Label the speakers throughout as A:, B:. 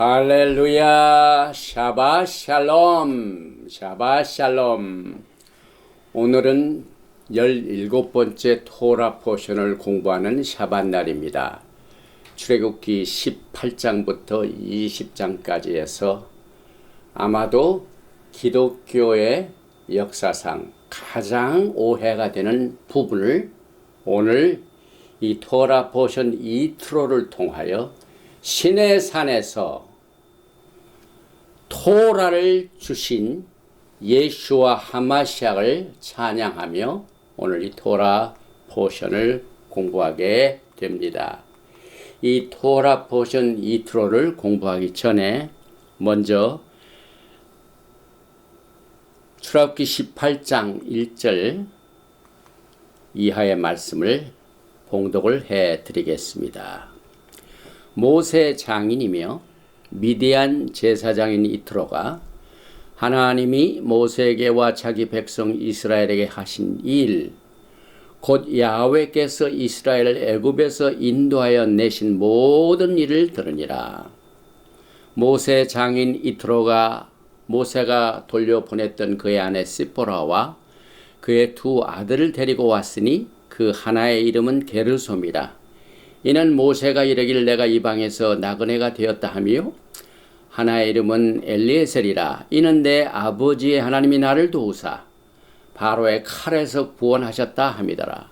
A: 할렐루야, 샤바 샬롬, 샤바 샬롬. 오늘은 17번째 토라 포션을 공부하는 샤bat 날입니다. 출애굽기 18장부터 20장까지 해서 아마도 기독교의 역사상 가장 오해가 되는 부분을 오늘 이 토라 포션 이트로를 통하여 시내산에서 토라를 주신 예수와 하마시아를 찬양하며 오늘 이 토라 포션을 공부하게 됩니다. 이 토라 포션 이트로를 공부하기 전에 먼저 출애굽기 18장 1절 이하의 말씀을 봉독을 해 드리겠습니다. 모세 장인이며 미디안 제사장인 이트로가 하나님이 모세에게와 자기 백성 이스라엘에게 하신 일, 곧 야훼께서 이스라엘을 애굽에서 인도하여 내신 모든 일을 들으니라. 모세 장인 이트로가 모세가 돌려보냈던 그의 아내 시포라와 그의 두 아들을 데리고 왔으니 그 하나의 이름은 게르솜이라. 이는 모세가 이르기를 내가 이방에서 나그네가 되었다 하며 하나의 이름은 엘리에셀이라. 이는 내 아버지의 하나님이 나를 도우사 바로의 칼에서 구원하셨다 함이더라.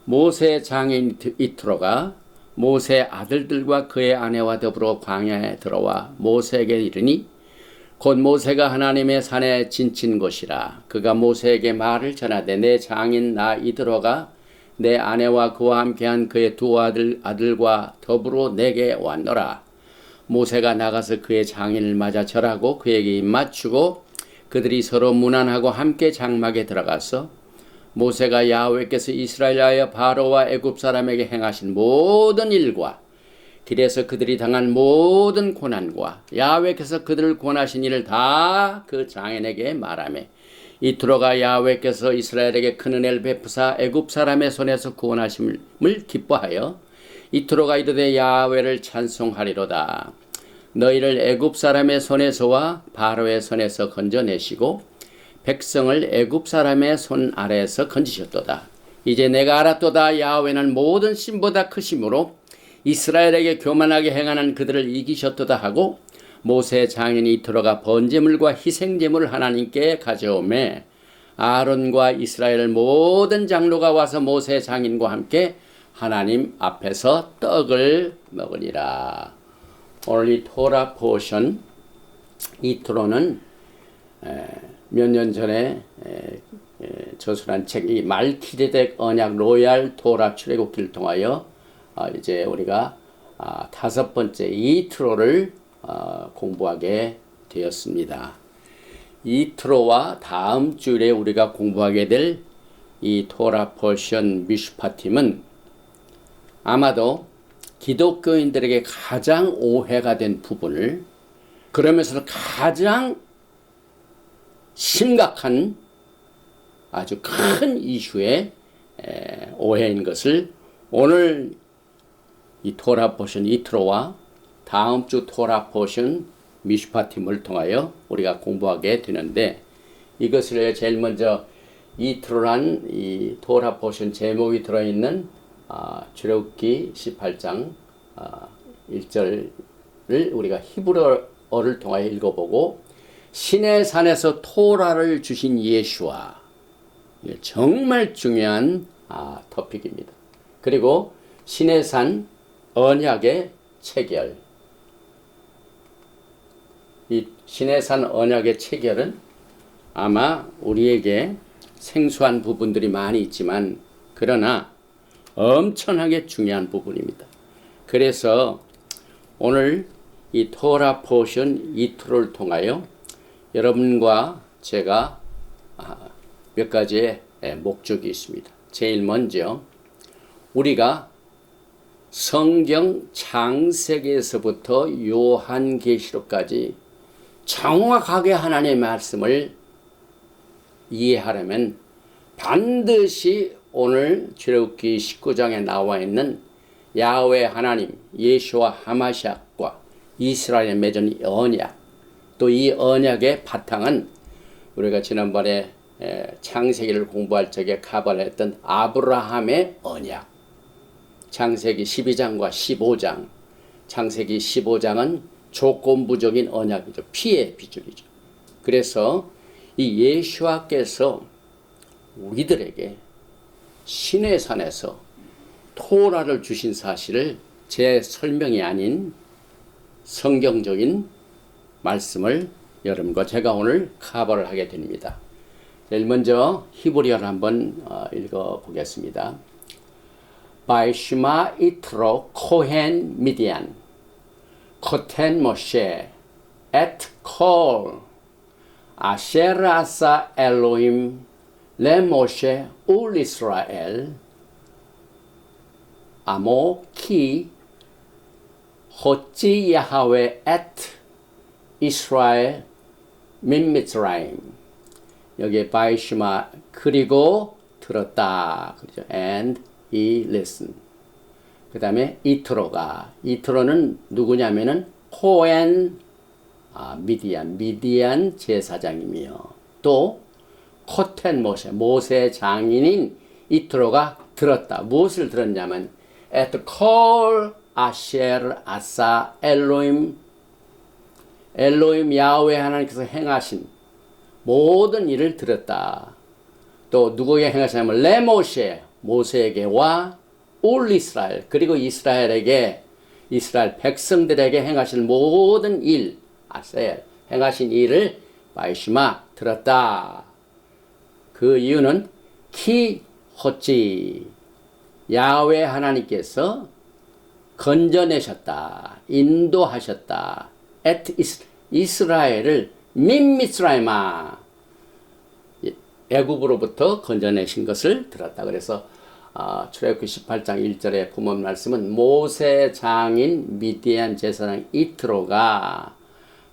A: 모세 장인 이트로가 모세 아들들과 그의 아내와 더불어 광야에 들어와 모세에게 이르니 곧 모세가 하나님의 산에 진친 곳이라. 그가 모세에게 말을 전하되 내 장인 나 이트로가 내 아내와 그와 함께한 그의 두 아들과 더불어 내게 왔노라. 모세가 나가서 그의 장인을 맞아 절하고 그에게 입맞추고 그들이 서로 문안하고 함께 장막에 들어가서 모세가 야훼께서 이스라엘하여 바로와 애굽 사람에게 행하신 모든 일과 길에서 그들이 당한 모든 고난과 야훼께서 그들을 구원하신 일을 다 그 장인에게 말하며 이트로가 야훼께서 이스라엘에게 큰 은혜를 베푸사 애굽 사람의 손에서 구원하심을 기뻐하여 이트로가 이르되 야훼를 찬송하리로다. 너희를 애굽 사람의 손에서와 바로의 손에서 건져내시고 백성을 애굽 사람의 손 아래에서 건지셨도다. 이제 내가 알았도다. 야훼는 모든 신보다 크심으로 이스라엘에게 교만하게 행하는 그들을 이기셨도다 하고 모세 장인 이트로가 번제물과 희생제물을 하나님께 가져오매 아론과 이스라엘 모든 장로가 와서 모세 장인과 함께 하나님 앞에서 떡을 먹으니라. 오늘 이 토라 포션 이트로는 몇 년 전에 저술한 책 이 말키제덱 언약 로얄 토라 출애굽기를 통하여 이제 우리가 5번째 이트로를 공부하게 되었습니다. 이트로와 다음 주일에 우리가 공부하게 될 이 토라 포션 미슈파팀은 아마도 기독교인들에게 가장 오해가 된 부분을 그러면서도 가장 심각한 아주 큰 이슈의 오해인 것을 오늘 이 토라 포션 이트로와 다음 주 토라 포션 미슈파팀을 통하여 우리가 공부하게 되는데 이것을 제일 먼저 이트로란 이 토라 포션 제목이 들어있는 출애굽기 18장 1절을 우리가 히브리어를 통하여 읽어보고 시내산에서 토라를 주신 예수와 정말 중요한 토픽입니다. 그리고 시내산 언약의 체결. 이 시내산 언약의 체결은 아마 우리에게 생소한 부분들이 많이 있지만 그러나 엄청나게 중요한 부분입니다. 그래서 오늘 이 토라 포션 이트로를 통하여 여러분과 제가 몇 가지의 목적이 있습니다. 제일 먼저 우리가 성경 창세기에서부터 요한계시록까지 정확하게 하나님의 말씀을 이해하려면 반드시 오늘 출애굽기 19장에 나와 있는 야훼 하나님 예수와 하마시아과 이스라엘에 맺은 이 언약, 또 이 언약의 바탕은 우리가 지난번에 창세기를 공부할 적에 가발했던 아브라함의 언약, 창세기 12장과 15장, 창세기 15장은 조건부적인 언약이죠. 피의 비줄이죠. 그래서 이 예수와께서 우리들에게 시내산에서 토라를 주신 사실을 제 설명이 아닌 성경적인 말씀을 여러분과 제가 오늘 커버를 하게 됩니다. 제일 먼저 히브리어를 한번 읽어보겠습니다. By Shema Yitro Kohen Midian Koten Moshe Et Kol Asher Asa Elohim Le Moshe Ul Israel Amo Ki Hotzi Yahweh Et Israel Min Mitzrayim. 여기에 by Shema 그리고 들었다 그렇죠. And he listened. 그 다음에 이트로는 누구냐면은 코엔 미디안 제사장이며 또 코텐 모세 장인인 이트로가 들었다. 무엇을 들었냐면 at the call asher asa 엘로임 야훼 하나님께서 행하신 모든 일을 들었다. 또 누구에게 행하시냐면 모세에게와 올 이스라엘 그리고 이스라엘 백성들에게 행하신 모든 일 아셀 행하신 일을 바이시마 들었다. 그 이유는 키 호찌 야훼 하나님께서 건져내셨다. 인도하셨다. 이스라엘을 민 미스라이마 애굽으로부터 건져내신 것을 들었다. 그래서 출애굽기 18장 1절의 부문 말씀은 모세 장인 미디안 제사장 이트로가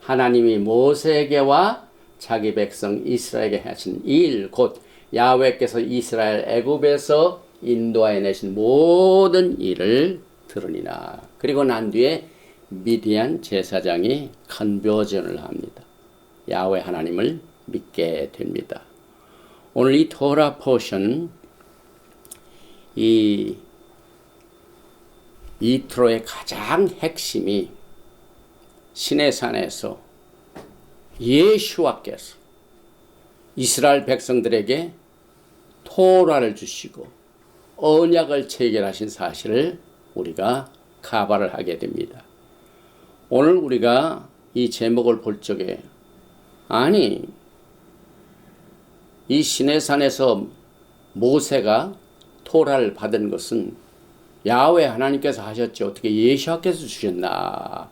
A: 하나님이 모세에게와 자기 백성 이스라엘에게 하신 일 곧 야훼께서 이스라엘 애굽에서 인도하여 내신 모든 일을 들으니라. 그리고 난 뒤에 미디안 제사장이 컨버전을 합니다. 야훼 하나님을 믿게 됩니다. 오늘 이 토라 포션 이 이트로의 가장 핵심이 시내산에서 예수와께서 이스라엘 백성들에게 토라를 주시고 언약을 체결하신 사실을 우리가 가발을 하게 됩니다. 오늘 우리가 이 제목을 볼 적에 아니 이 시내산에서 모세가 토라를 받은 것은 야훼 하나님께서 하셨지 어떻게 예수와께서 주셨나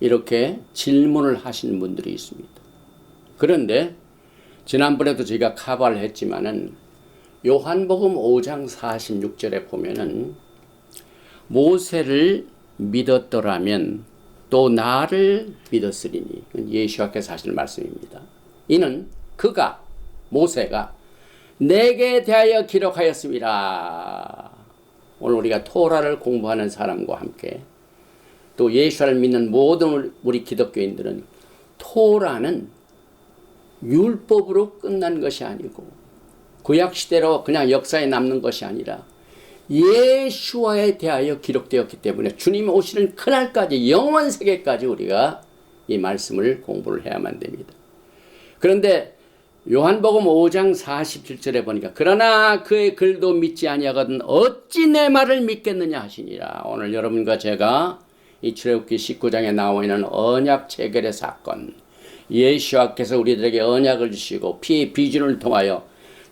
A: 이렇게 질문을 하시는 분들이 있습니다. 그런데 지난번에도 제가 카바를 했지만은 요한복음 5장 46절에 보면은 모세를 믿었더라면 또 나를 믿었으리니 예수와께서 하시는 말씀입니다. 이는 모세가 내게 대하여 기록하였습니다. 오늘 우리가 토라를 공부하는 사람과 함께 또 예수를 믿는 모든 우리 기독교인들은 토라는 율법으로 끝난 것이 아니고 구약시대로 그냥 역사에 남는 것이 아니라 예수와에 대하여 기록되었기 때문에 주님이 오시는 그날까지 영원 세계까지 우리가 이 말씀을 공부를 해야만 됩니다. 그런데 요한복음 5장 47절에 보니까 그러나 그의 글도 믿지 아니하거든 어찌 내 말을 믿겠느냐 하시니라. 오늘 여러분과 제가 이 출애굽기 19장에 나와 있는 언약 체결의 사건 예수와께서 우리들에게 언약을 주시고 피의 비준을 통하여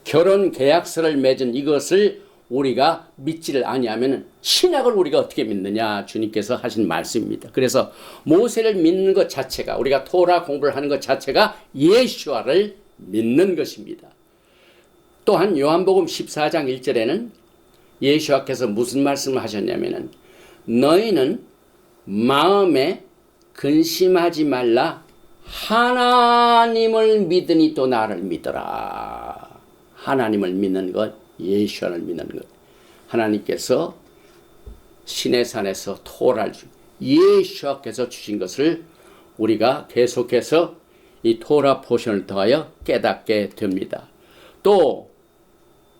A: 결혼 계약서를 맺은 이것을 우리가 믿지를 아니하면 신약을 우리가 어떻게 믿느냐 주님께서 하신 말씀입니다. 그래서 모세를 믿는 것 자체가 우리가 토라 공부를 하는 것 자체가 예수와를 믿는 것입니다. 또한 요한복음 14장 1절에는 예수와께서 무슨 말씀을 하셨냐면은 너희는 마음에 근심하지 말라 하나님을 믿으니 또 나를 믿어라. 하나님을 믿는 것, 예수를 믿는 것. 하나님께서 시내산에서 토라를 예수께서 주신 것을 우리가 계속해서 이 토라 포션을 통하여 깨닫게 됩니다. 또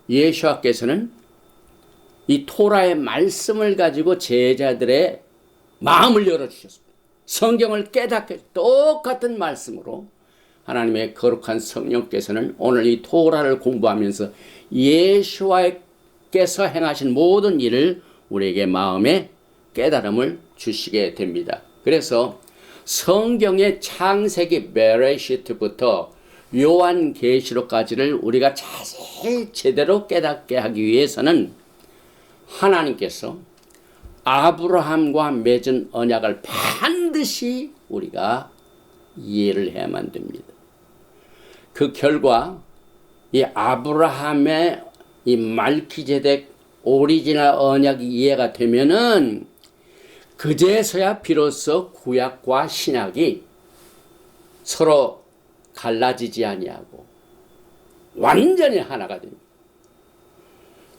A: 예수께서는 이 토라의 말씀을 가지고 제자들의 마음을 열어주셨습니다. 성경을 깨닫게 똑같은 말씀으로 하나님의 거룩한 성령께서는 오늘 이 토라를 공부하면서 예수와께서 행하신 모든 일을 우리에게 마음에 깨달음을 주시게 됩니다. 그래서 성경의 창세기 베레시트부터 요한계시록까지를 우리가 자세히 제대로 깨닫게 하기 위해서는 하나님께서 아브라함과 맺은 언약을 반드시 우리가 이해를 해야만 됩니다. 그 결과 이 아브라함의 이 말키제덱 오리지널 언약이 이해가 되면은 그제서야 비로소 구약과 신약이 서로 갈라지지 아니하고 완전히 하나가 됩니다.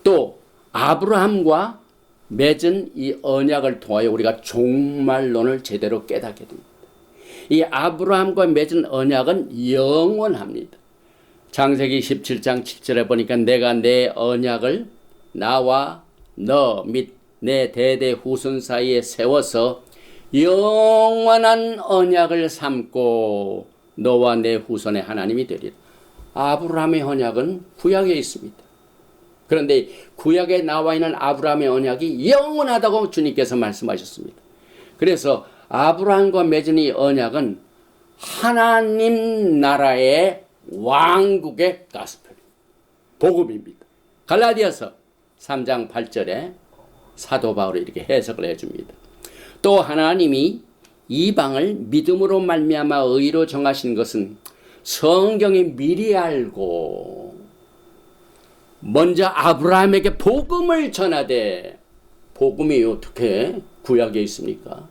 A: 또 아브라함과 맺은 이 언약을 통하여 우리가 종말론을 제대로 깨닫게 됩니다. 이 아브라함과 맺은 언약은 영원합니다. 창세기 17장 7절에 보니까 내가 내 언약을 나와 너 및 내 대대 후손 사이에 세워서 영원한 언약을 삼고 너와 내 후손의 하나님이 되리라. 아브라함의 언약은 구약에 있습니다. 그런데 구약에 나와 있는 아브라함의 언약이 영원하다고 주님께서 말씀하셨습니다. 그래서 아브라함과 맺은 이 언약은 하나님 나라의 왕국의 가스펠, 복음입니다. 갈라디아서 3장 8절에 사도 바울이 이렇게 해석을 해줍니다. 또 하나님이 이방을 믿음으로 말미암아 의로 정하신 것은 성경이 미리 알고 먼저 아브라함에게 복음을 전하되, 복음이 어떻게 구약에 있습니까?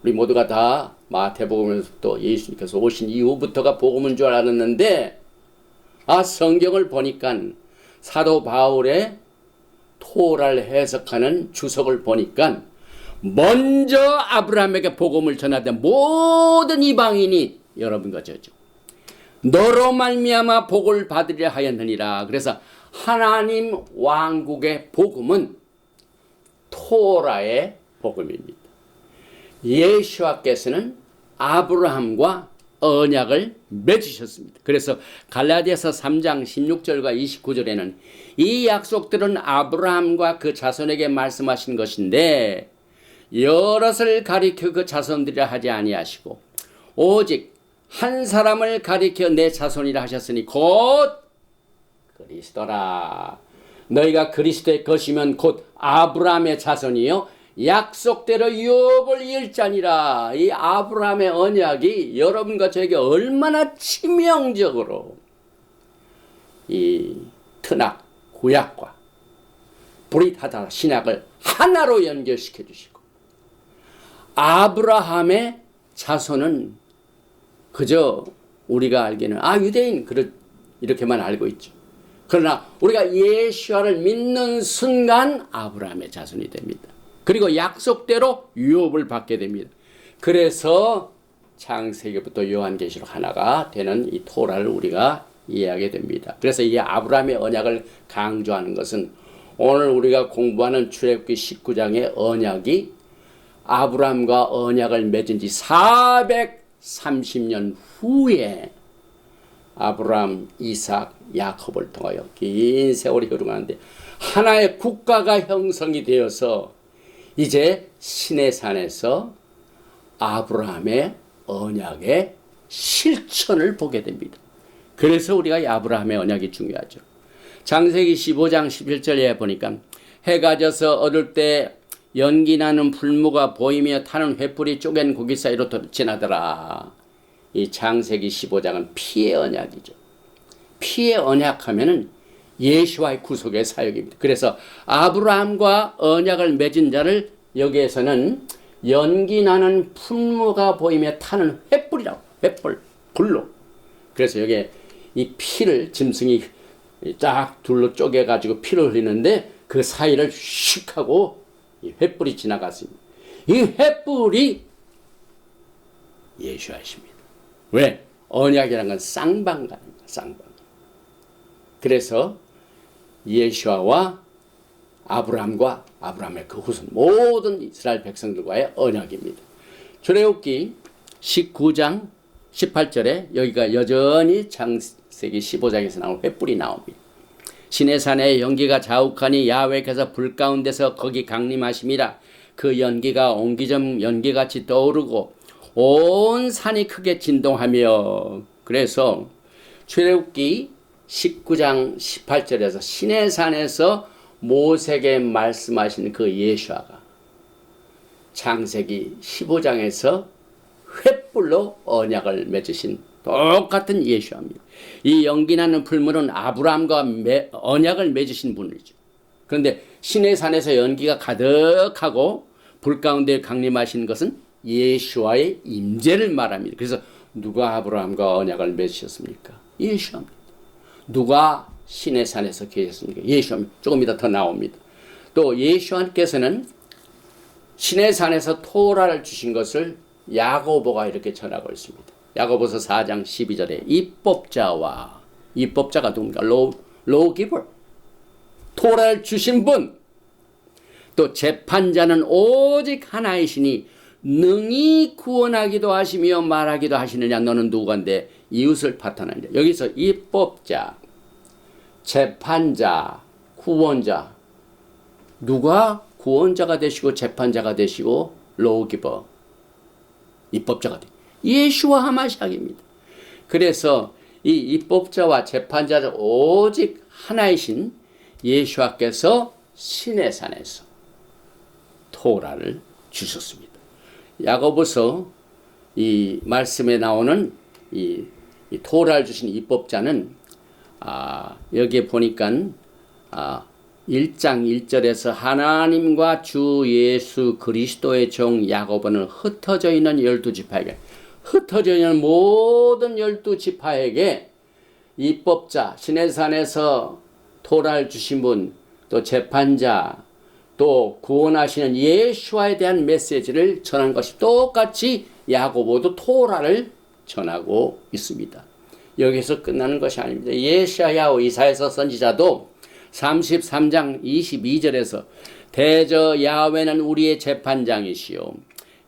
A: 우리 모두가 다 마태복음에서부터 예수님께서 오신 이후부터가 복음인 줄 알았는데 성경을 보니까 사도 바울의 토라를 해석하는 주석을 보니까 먼저 아브라함에게 복음을 전하되 모든 이방인이 여러분과 저죠 너로 말미암아 복을 받으려 하였느니라. 그래서 하나님 왕국의 복음은 토라의 복음입니다. 예수께서는 아브라함과 언약을 맺으셨습니다. 그래서 갈라디아서 3장 16절과 29절에는 이 약속들은 아브라함과 그 자손에게 말씀하신 것인데 여럿을 가리켜 그 자손들이라 하지 아니하시고 오직 한 사람을 가리켜 내 자손이라 하셨으니 곧 그리스도라. 너희가 그리스도의 것이면 곧 아브라함의 자손이요 약속대로 유업을 이을자니라. 이 아브라함의 언약이 여러분과 저에게 얼마나 치명적으로 이 트낙 구약과 브릿하다 신약을 하나로 연결시켜 주시고 아브라함의 자손은 그저 우리가 알기는 유대인 이렇게만 알고 있죠. 그러나 우리가 예수를 믿는 순간 아브라함의 자손이 됩니다. 그리고 약속대로 유업을 받게 됩니다. 그래서 창세기부터 요한계시록 하나가 되는 이 토라를 우리가 이해하게 됩니다. 그래서 이 아브라함의 언약을 강조하는 것은 오늘 우리가 공부하는 출애굽기 19장의 언약이 아브라함과 언약을 맺은 지 430년 후에 아브라함, 이삭, 야곱을 통하여 긴 세월이 흐르는데 하나의 국가가 형성이 되어서 이제 시내산에서 아브라함의 언약의 실천을 보게 됩니다. 그래서 우리가 이 아브라함의 언약이 중요하죠. 창세기 15장 11절에 보니까 해가 져서 어두울 때 연기 나는 풀무가 보이며 타는 횃불이 쪼갠 고기 사이로 지나더라. 이 창세기 15장은 피의 언약이죠. 피의 언약하면은 예수와의 구속의 사역입니다. 그래서 아브라함과 언약을 맺은 자를 여기에서는 연기 나는 풀무가 보이며 타는 횃불이라고. 횃불, 불로. 그래서 여기에 이 피를 짐승이 딱 둘로 쪼개가지고 피를 흘리는데 그 사이를 슉 하고 이 횃불이 지나갔습니다. 이 횃불이 예수하십니다. 왜? 언약이라는 건 쌍방가는 거야, 쌍방. 그래서 예수아와 아브라함과 아브라함의 그 후손 모든 이스라엘 백성들과의 언약입니다. 출애굽기 19장 18절에 여기가 여전히 창세기 15장에서 나온 횃불이 나옵니다. 시내산에 연기가 자욱하니 야훼께서 불 가운데서 거기 강림하심이라. 그 연기가 옹기점 연기같이 떠오르고 온 산이 크게 진동하며. 그래서 출애굽기 19장 18절에서 시내산에서 모세에게 말씀하신 그 예수아가 창세기 15장에서 횃불로 언약을 맺으신 똑같은 예수아입니다. 이 연기나는 풀물은 아브라함과 언약을 맺으신 분이죠. 그런데 시내산에서 연기가 가득하고 불 가운데 강림하신 것은 예수아의 임재를 말합니다. 그래서 누가 아브라함과 언약을 맺으셨습니까? 예수아입니다. 누가 시내산에서 계셨습니까? 예수아입니다. 조금 이따 더 나옵니다. 또 예수아께서는 시내산에서 토라를 주신 것을 야고보가 이렇게 전하고 있습니다. 야고보서 4장 12절에 입법자와, 입법자가 누굽니까? lawgiver, 토라를 주신 분, 또 재판자는 오직 하나이시니 능히 구원하기도 하시며 말하기도 하시느냐. 너는 누구간데 이웃을 파탄하느냐. 여기서 입법자, 재판자, 구원자, 누가 구원자가 되시고 재판자가 되시고 lawgiver, 입법자가 돼. 예수와 하마시아입니다. 그래서 이 입법자와 재판자는 오직 하나이신 예수께서 시내산에서 토라를 주셨습니다. 야고보서 이 말씀에 나오는 이 토라를 주신 입법자는 여기에 보니까 1장 1절에서 하나님과 주 예수 그리스도의 종 야고보는 흩어져 있는 12지파에게, 흩어져 있는 모든 12지파에게 입법자, 시내산에서 토라를 주신 분, 또 재판자, 또 구원하시는 예수와에 대한 메시지를 전한 것이 똑같이 야고보도 토라를 전하고 있습니다. 여기서 끝나는 것이 아닙니다. 예샤야와 이사야서 선지자도 33장 22절에서 대저 야훼는 우리의 재판장이시요,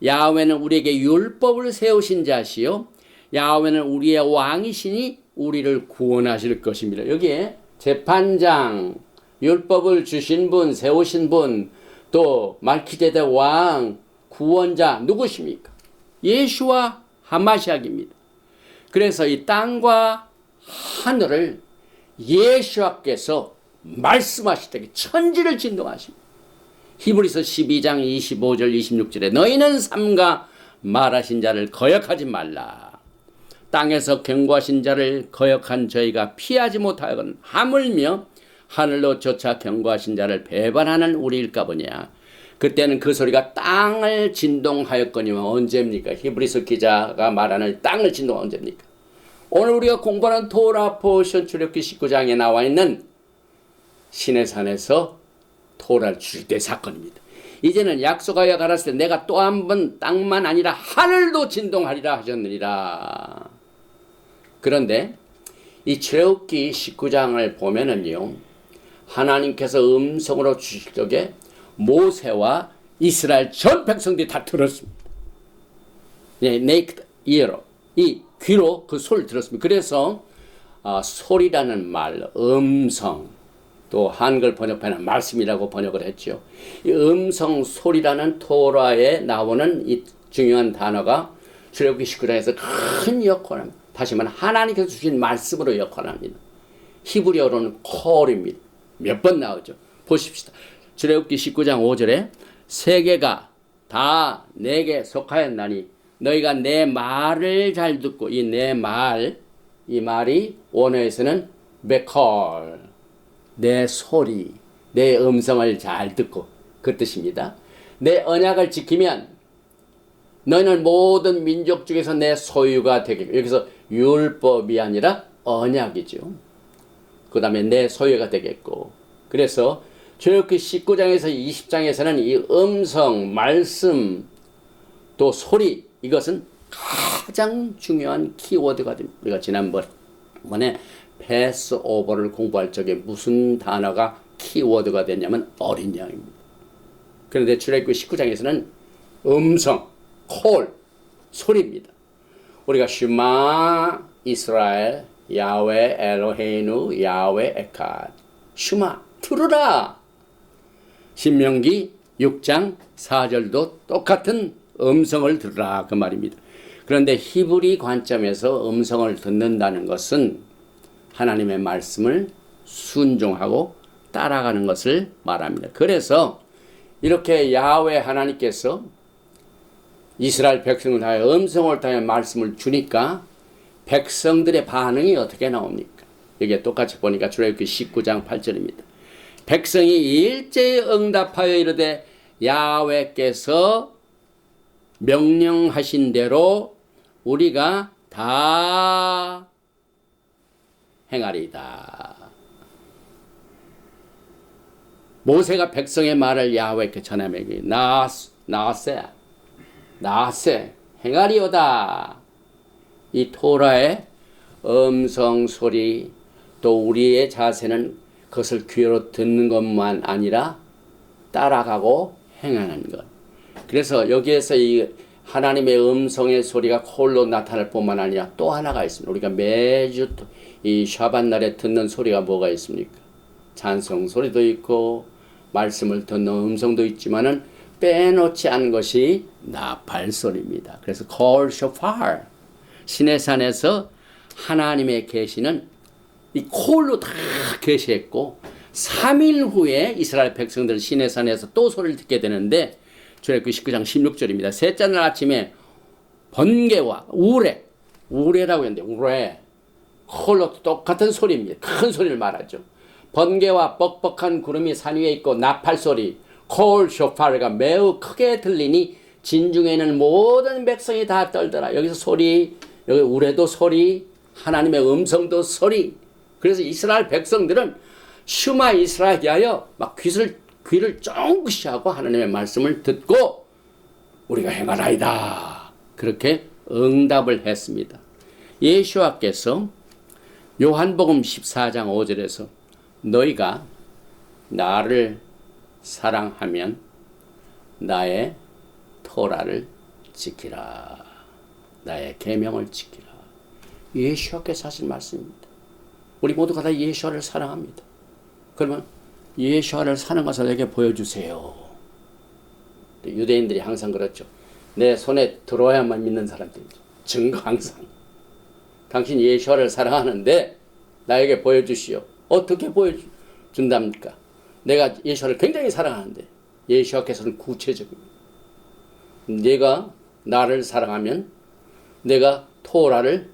A: 야훼는 우리에게 율법을 세우신 자시요, 야훼는 우리의 왕이시니 우리를 구원하실 것입니다. 여기에 재판장, 율법을 주신 분, 세우신 분, 또 말키제덱 왕, 구원자 누구십니까? 예수와 하마시아입니다. 그래서 이 땅과 하늘을 예수께서 말씀하실 때 천지를 진동하십니다. 히브리서 12장 25절 26절에 너희는 삼가 말하신 자를 거역하지 말라. 땅에서 경고하신 자를 거역한 저희가 피하지 못하거든 하물며 하늘로 쫓아 경고하신 자를 배반하는 우리일까 보냐. 그때는 그 소리가 땅을 진동하였거니와. 언제입니까? 히브리서 기자가 말하는 땅을 진동한 언제입니까? 오늘 우리가 공부하는 토라 포션 출애굽기 19장에 나와 있는 시내산에서 토라를 줄 때 사건입니다. 이제는 약속하여 가라사대 내가 또 한 번 땅만 아니라 하늘도 진동하리라 하셨느니라. 그런데 이 출애굽기 19장을 보면은요, 하나님께서 음성으로 주실 적에 모세와 이스라엘 전 백성들이 다 들었습니다. naked ear로, 이 귀로 그 소리를 들었습니다. 그래서 소리라는 말, 음성, 또 한글 번역판은 말씀이라고 번역을 했죠. 이 음성, 소리라는 토라에 나오는 이 중요한 단어가 출애굽기 19장에서 큰 역할을 합니다. 다시 말하면 하나님께서 주신 말씀으로 역할을 합니다. 히브리어로는 콜입니다. 몇 번 나오죠. 보십시다. 출애굽기 19장 5절에 세계가 다 내게 속하였나니 너희가 내 말을 잘 듣고, 이 내 말, 이 말이 원어에서는 베콜, 내 소리, 내 음성을 잘 듣고, 그 뜻입니다. 내 언약을 지키면 너희는 모든 민족 중에서 내 소유가 되겠고, 여기서 율법이 아니라 언약이죠. 그 다음에 내 소유가 되겠고, 그래서 출애굽기 19장에서 20장에서는 이 음성, 말씀, 또 소리, 이것은 가장 중요한 키워드가 됩니다. 우리가 지난번에 패스오버를 공부할 적에 무슨 단어가 키워드가 됐냐면 어린 양입니다. 그런데 출애굽기 19장에서는 음성, 콜, 소리입니다. 우리가 슈마 이스라엘 야훼 엘로헤이누 야훼 에캇, 슈마 들으라. 신명기 6장 4절도 똑같은 음성을 들으라 그 말입니다. 그런데 히브리 관점에서 음성을 듣는다는 것은 하나님의 말씀을 순종하고 따라가는 것을 말합니다. 그래서 이렇게 야훼 하나님께서 이스라엘 백성을 하여 음성을 타여 말씀을 주니까 백성들의 반응이 어떻게 나옵니까? 여기에 똑같이 보니까 출애굽기 19장 8절입니다. 백성이 일제히 응답하여 이르되 야훼께서 명령하신 대로 우리가 다 행하리이다. 모세가 백성의 말을 야훼께 전하매 나세 행하리오다. 이 토라의 음성 소리, 또 우리의 자세는 그것을 귀로 듣는 것만 아니라 따라가고 행하는 것. 그래서 여기에서 이 하나님의 음성의 소리가 콜로 나타날 뿐만 아니라 또 하나가 있습니다. 우리가 매주 이 샤bat 날에 듣는 소리가 뭐가 있습니까? 찬송 소리도 있고 말씀을 듣는 음성도 있지만은 빼놓지 않은 것이 나팔 소리입니다. 그래서 콜 쇼파르, 시내산에서 하나님의 계시는 이 콜로 다 계시했고 3일 후에 이스라엘 백성들 시내산에서 또 소리를 듣게 되는데 출애굽기 19장 16절입니다. 셋째 날 아침에 번개와 우레라고 했는데 우레 콜로 똑같은 소리입니다. 큰 소리를 말하죠. 번개와 뻑뻑한 구름이 산 위에 있고 나팔 소리 콜 쇼파르가 매우 크게 들리니 진중에는 모든 백성이 다 떨더라. 여기서 소리, 여기 우레도 소리, 하나님의 음성도 소리. 그래서 이스라엘 백성들은 슈마 이스라엘이 하여 막 귀를 쫑긋이 하고 하나님의 말씀을 듣고 우리가 행하나이다. 그렇게 응답을 했습니다. 예수와께서 요한복음 14장 5절에서 너희가 나를 사랑하면 나의 토라를 지키라. 나의 계명을 지키라. 예수와께서 하신 말씀입니다. 우리 모두가 다 예수와를 사랑합니다. 그러면 예수와를 사는 것을 내게 보여주세요. 유대인들이 항상 그렇죠. 내 손에 들어야만 믿는 사람들이죠. 증거 항상. 당신 예수와를 사랑하는데 나에게 보여주시오. 어떻게 보여준답니까? 내가 예수와를 굉장히 사랑하는데 예수와께서는 구체적입니다. 내가 나를 사랑하면 내가 토라를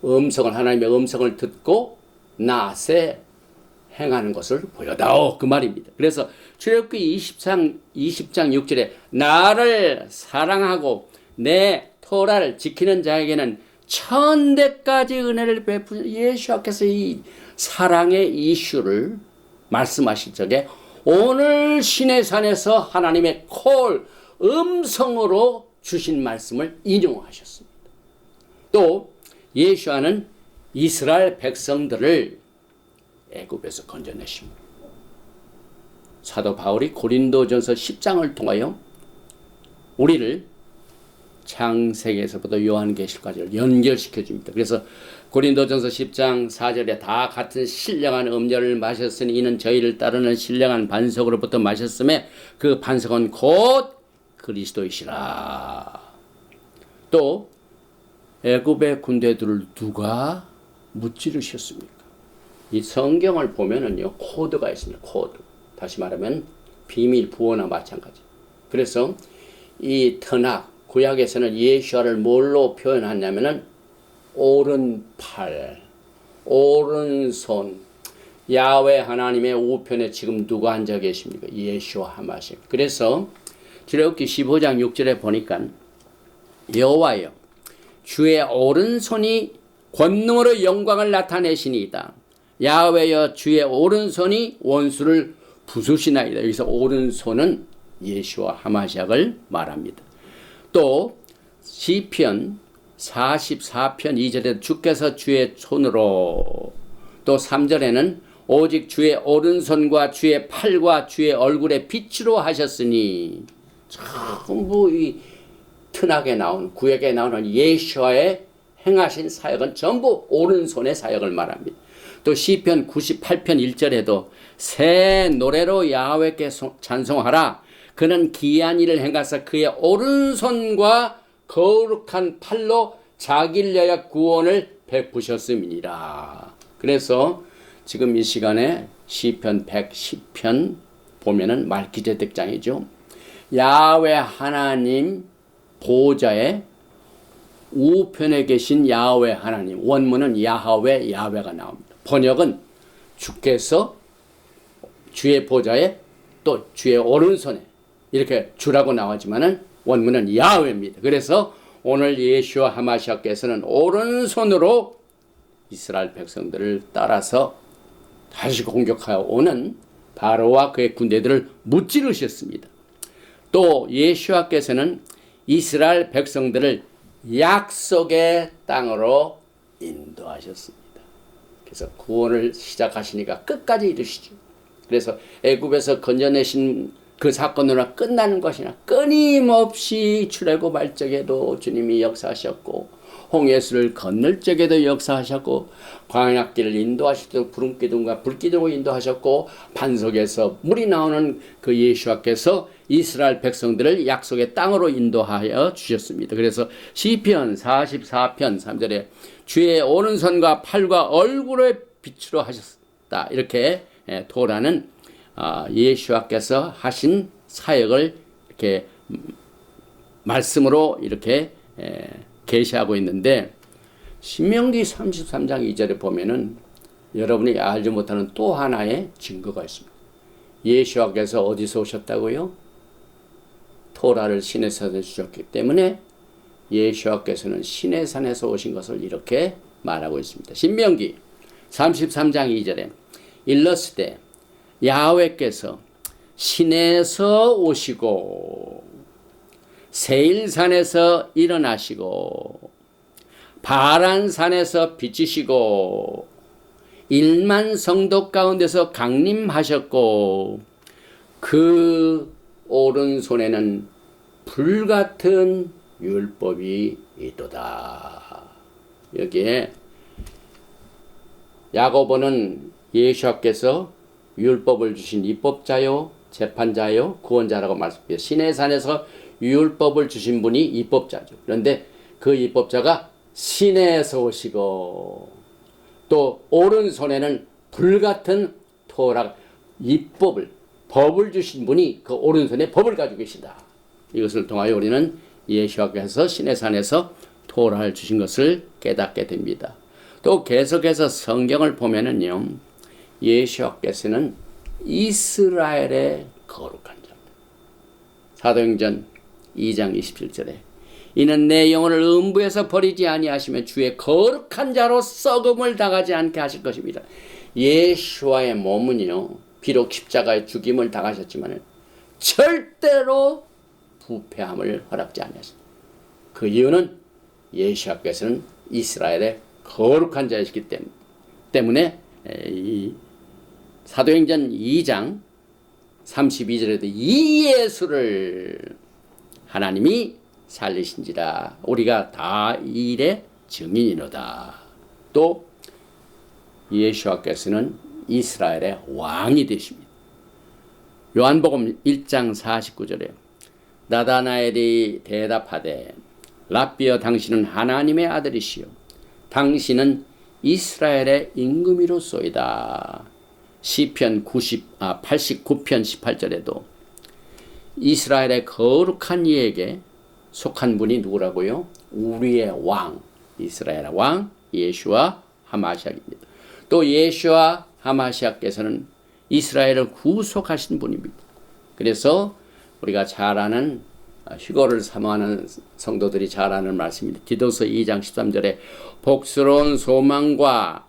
A: 하나님의 음성을 듣고 나세 행하는 것을 보여다오 그 말입니다. 그래서 출애굽기 20장 6절에 나를 사랑하고 내 토라를 지키는 자에게는 1000대까지 은혜를 베푸는 예수께서 이 사랑의 이슈를 말씀하실 적에 오늘 시내산에서 하나님의 콜 음성으로 주신 말씀을 인용하셨습니다. 또 예수와는 이스라엘 백성들을 애굽에서 건져내십니다. 사도 바울이 고린도전서 10장을 통하여 우리를 창세기에서부터 요한계시까지 연결시켜 줍니다. 그래서 고린도전서 10장 4절에 다 같은 신령한 음료를 마셨으니 이는 저희를 따르는 신령한 반석으로부터 마셨음에 그 반석은 곧 그리스도이시라. 또 애굽의 군대들을 누가 무찌르셨습니까? 이 성경을 보면은요 코드가 있습니다. 코드. 다시 말하면 비밀 부호나 마찬가지. 그래서 이 터낙 구약에서는 예수와를 뭘로 표현하냐면은 오른팔, 오른손. 야훼 하나님의 우편에 지금 누가 앉아 계십니까? 예수와 하마시. 그래서 출애굽기 15장 6절에 보니까 여호와여 주의 오른손이 권능으로 영광을 나타내시니이다. 야훼여 주의 오른손이 원수를 부수시나이다. 여기서 오른손은 예수와 하마시약을 말합니다. 또 시편 44편 2절에 주께서 주의 손으로, 또 3절에는 오직 주의 오른손과 주의 팔과 주의 얼굴에 빛으로 하셨으니, 전부 이 튼하게 나온, 구약에 나오는 예수와의 행하신 사역은 전부 오른손의 사역을 말합니다. 또 시편 98편 1절에도 새 노래로 야훼께 찬송하라. 그는 기이한 일을 행하사 그의 오른손과 거룩한 팔로 자기를 위하여 구원을 베푸셨음이니라. 그래서 지금 이 시간에 시편 110편 보면은 말기제덱장이죠. 야훼 하나님 보좌의 우편에 계신 야훼 하나님, 원문은 야하웨, 야훼가 나옵니다. 번역은 주께서 주의 보좌에 또 주의 오른손에, 이렇게 주라고 나오지만은 원문은 야훼입니다. 그래서 오늘 예수와 하마시아께서는 오른손으로 이스라엘 백성들을 따라서 다시 공격하여 오는 바로와 그의 군대들을 무찌르셨습니다. 또 예수와께서는 이스라엘 백성들을 약속의 땅으로 인도하셨습니다. 그래서 구원을 시작하시니까 끝까지 이루시죠. 그래서 애굽에서 건져내신 그 사건으로 끝나는 것이나 끊임없이 출애굽할 적에도 주님이 역사하셨고, 홍해수를 건널 적에도 역사하셨고, 광야길을 인도하실 때도 구름 기둥과 불 기둥으로 인도하셨고, 반석에서 물이 나오는 그 예수와께서 이스라엘 백성들을 약속의 땅으로 인도하여 주셨습니다. 그래서 시편 44편 3절에 주의 오른손과 팔과 얼굴에 빛으로 하셨다, 이렇게 토라는 예수와께서 하신 사역을 이렇게 말씀으로 이렇게 계시하고 있는데, 신명기 33장 2절에 보면은 여러분이 알지 못하는 또 하나의 증거가 있습니다. 예수와께서 어디서 오셨다고요? 토라를 시내산에 주셨기 때문에 예수와께서는 시내산에서 오신 것을 이렇게 말하고 있습니다. 신명기 33장 2절에 일렀으되 야훼께서 시내에서 오시고 세일산에서 일어나시고 바란산에서 비치시고 1만 성도 가운데서 강림하셨고 그 오른손에는 불같은 율법이 있도다. 여기에 야고보는 예수께서 율법을 주신 입법자요, 재판자요, 구원자라고 말씀해요. 시내산에서 율법을 주신 분이 입법자죠. 그런데 그 입법자가 시내에서 오시고, 또 오른손에는 불같은 토라, 입법을, 법을 주신 분이 그 오른손에 법을 가지고 계시다. 이것을 통하여 우리는 예수께서 시내산에서 토라를 주신 것을 깨닫게 됩니다. 또 계속해서 성경을 보면은요, 예수께서는 이스라엘의 거룩한 자입니다. 사도행전 2장 27절에 이는 내 영혼을 음부에서 버리지 아니하시며 주의 거룩한 자로 썩음을 당하지 않게 하실 것입니다. 예수와의 몸은요, 비록 십자가의 죽임을 당하셨지만 절대로 부패함을 허락지 아니하십니다. 그 이유는 예수께서는 이스라엘의 거룩한 자이시기 때문에 이 사도행전 2장 32절에도 이 예수를 하나님이 살리신지라 우리가 다 이 일의 증인이로다. 또 예수께서는 이스라엘의 왕이 되십니다. 요한복음 1장 49절에 나다나엘이 대답하되 랍비여 당신은 하나님의 아들이시요 당신은 이스라엘의 임금이로소이다. 시편 89편 18절에도 이스라엘의 거룩한 이에게 속한 분이 누구라고요? 우리의 왕, 이스라엘의 왕 예수와 하마시아입니다. 또 예수와 하마시아께서는 이스라엘을 구속하신 분입니다. 그래서 우리가 잘 아는, 휴거를 사모하는 성도들이 잘 아는 말씀입니다. 디도서 2장 13절에 복스러운 소망과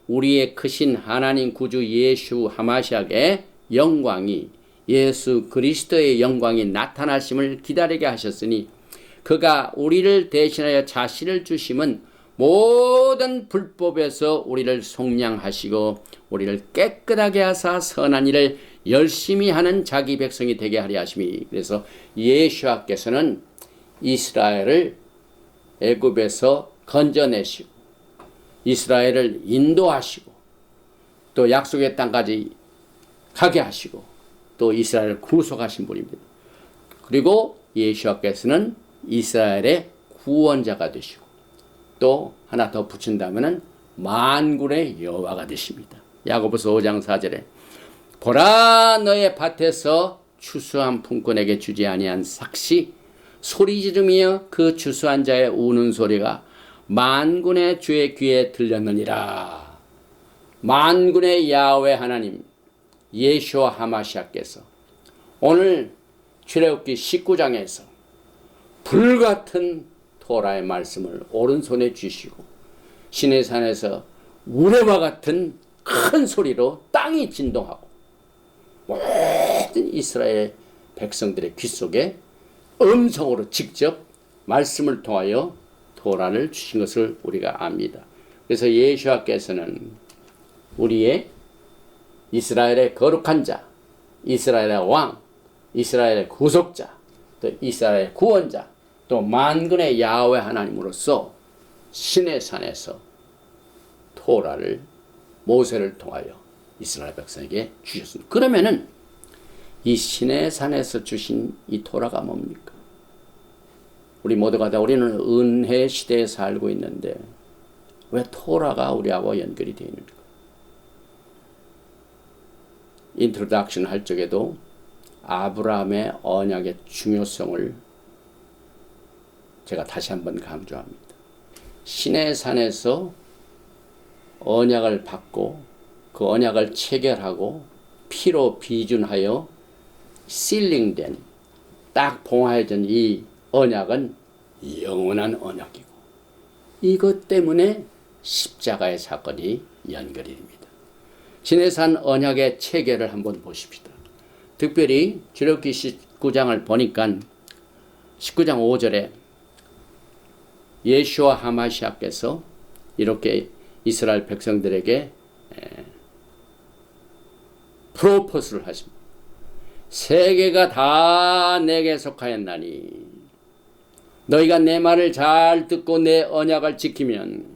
A: 우리의 크신 하나님 구주 예수 하마시아의 영광이 예수 그리스도의 영광이 나타나심을 기다리게 하셨으니 그가 우리를 대신하여 자신을 주심은 모든 불법에서 우리를 속량하시고 우리를 깨끗하게 하사 선한 일을 열심히 하는 자기 백성이 되게 하려 하심이. 그래서 예수와께서는 이스라엘을 애굽에서 건져내시고 이스라엘을 인도하시고 또 약속의 땅까지 가게 하시고 또 이스라엘을 구속하신 분입니다. 그리고 예수와께서는 이스라엘의 구원자가 되시고 또 하나 더 붙인다면 만군의 여호와가 되십니다. 야고보서 5장 4절에 보라 너의 밭에서 추수한 품꾼에게 주지 아니한 삭시 소리 지르며 그 추수한 자의 우는 소리가 만군의 주의 귀에 들렸느니라. 만군의 야훼 하나님 예수와 하마시아께서 오늘 출애굽기 19장에서 불같은 토라의 말씀을 오른손에 쥐시고 시내산에서 우레와 같은 큰 소리로 땅이 진동하고 모든 이스라엘 백성들의 귀 속에 음성으로 직접 말씀을 통하여 토라를 주신 것을 우리가 압니다. 그래서 예수와께서는 우리의 이스라엘의 거룩한 자, 이스라엘의 왕, 이스라엘의 구속자, 또 이스라엘의 구원자, 또 만군의 야훼 하나님으로서 시내산에서 토라를 모세를 통하여 이스라엘 백성에게 주셨습니다. 그러면은 이 시내산에서 주신 이 토라가 뭡니까? 우리 모두가 다 우리는 은혜 시대에 살고 있는데 왜 토라가 우리하고 연결이 되어 있는가? 인트로덕션 할 적에도 아브라함의 언약의 중요성을 제가 다시 한번 강조합니다. 시내산에서 언약을 받고 그 언약을 체결하고 피로 비준하여 실링된 딱 봉하여진 이 언약은 영원한 언약이고 이것 때문에 십자가의 사건이 연결이 됩니다. 시내산 언약의 체계를 한번 보십시다. 특별히 출애굽기 19장을 보니까 19장 5절에 예수와 하마시아께서 이렇게 이스라엘 백성들에게 프로포즈를 하십니다. 세계가 다 내게 속하였나니 너희가 내 말을 잘 듣고 내 언약을 지키면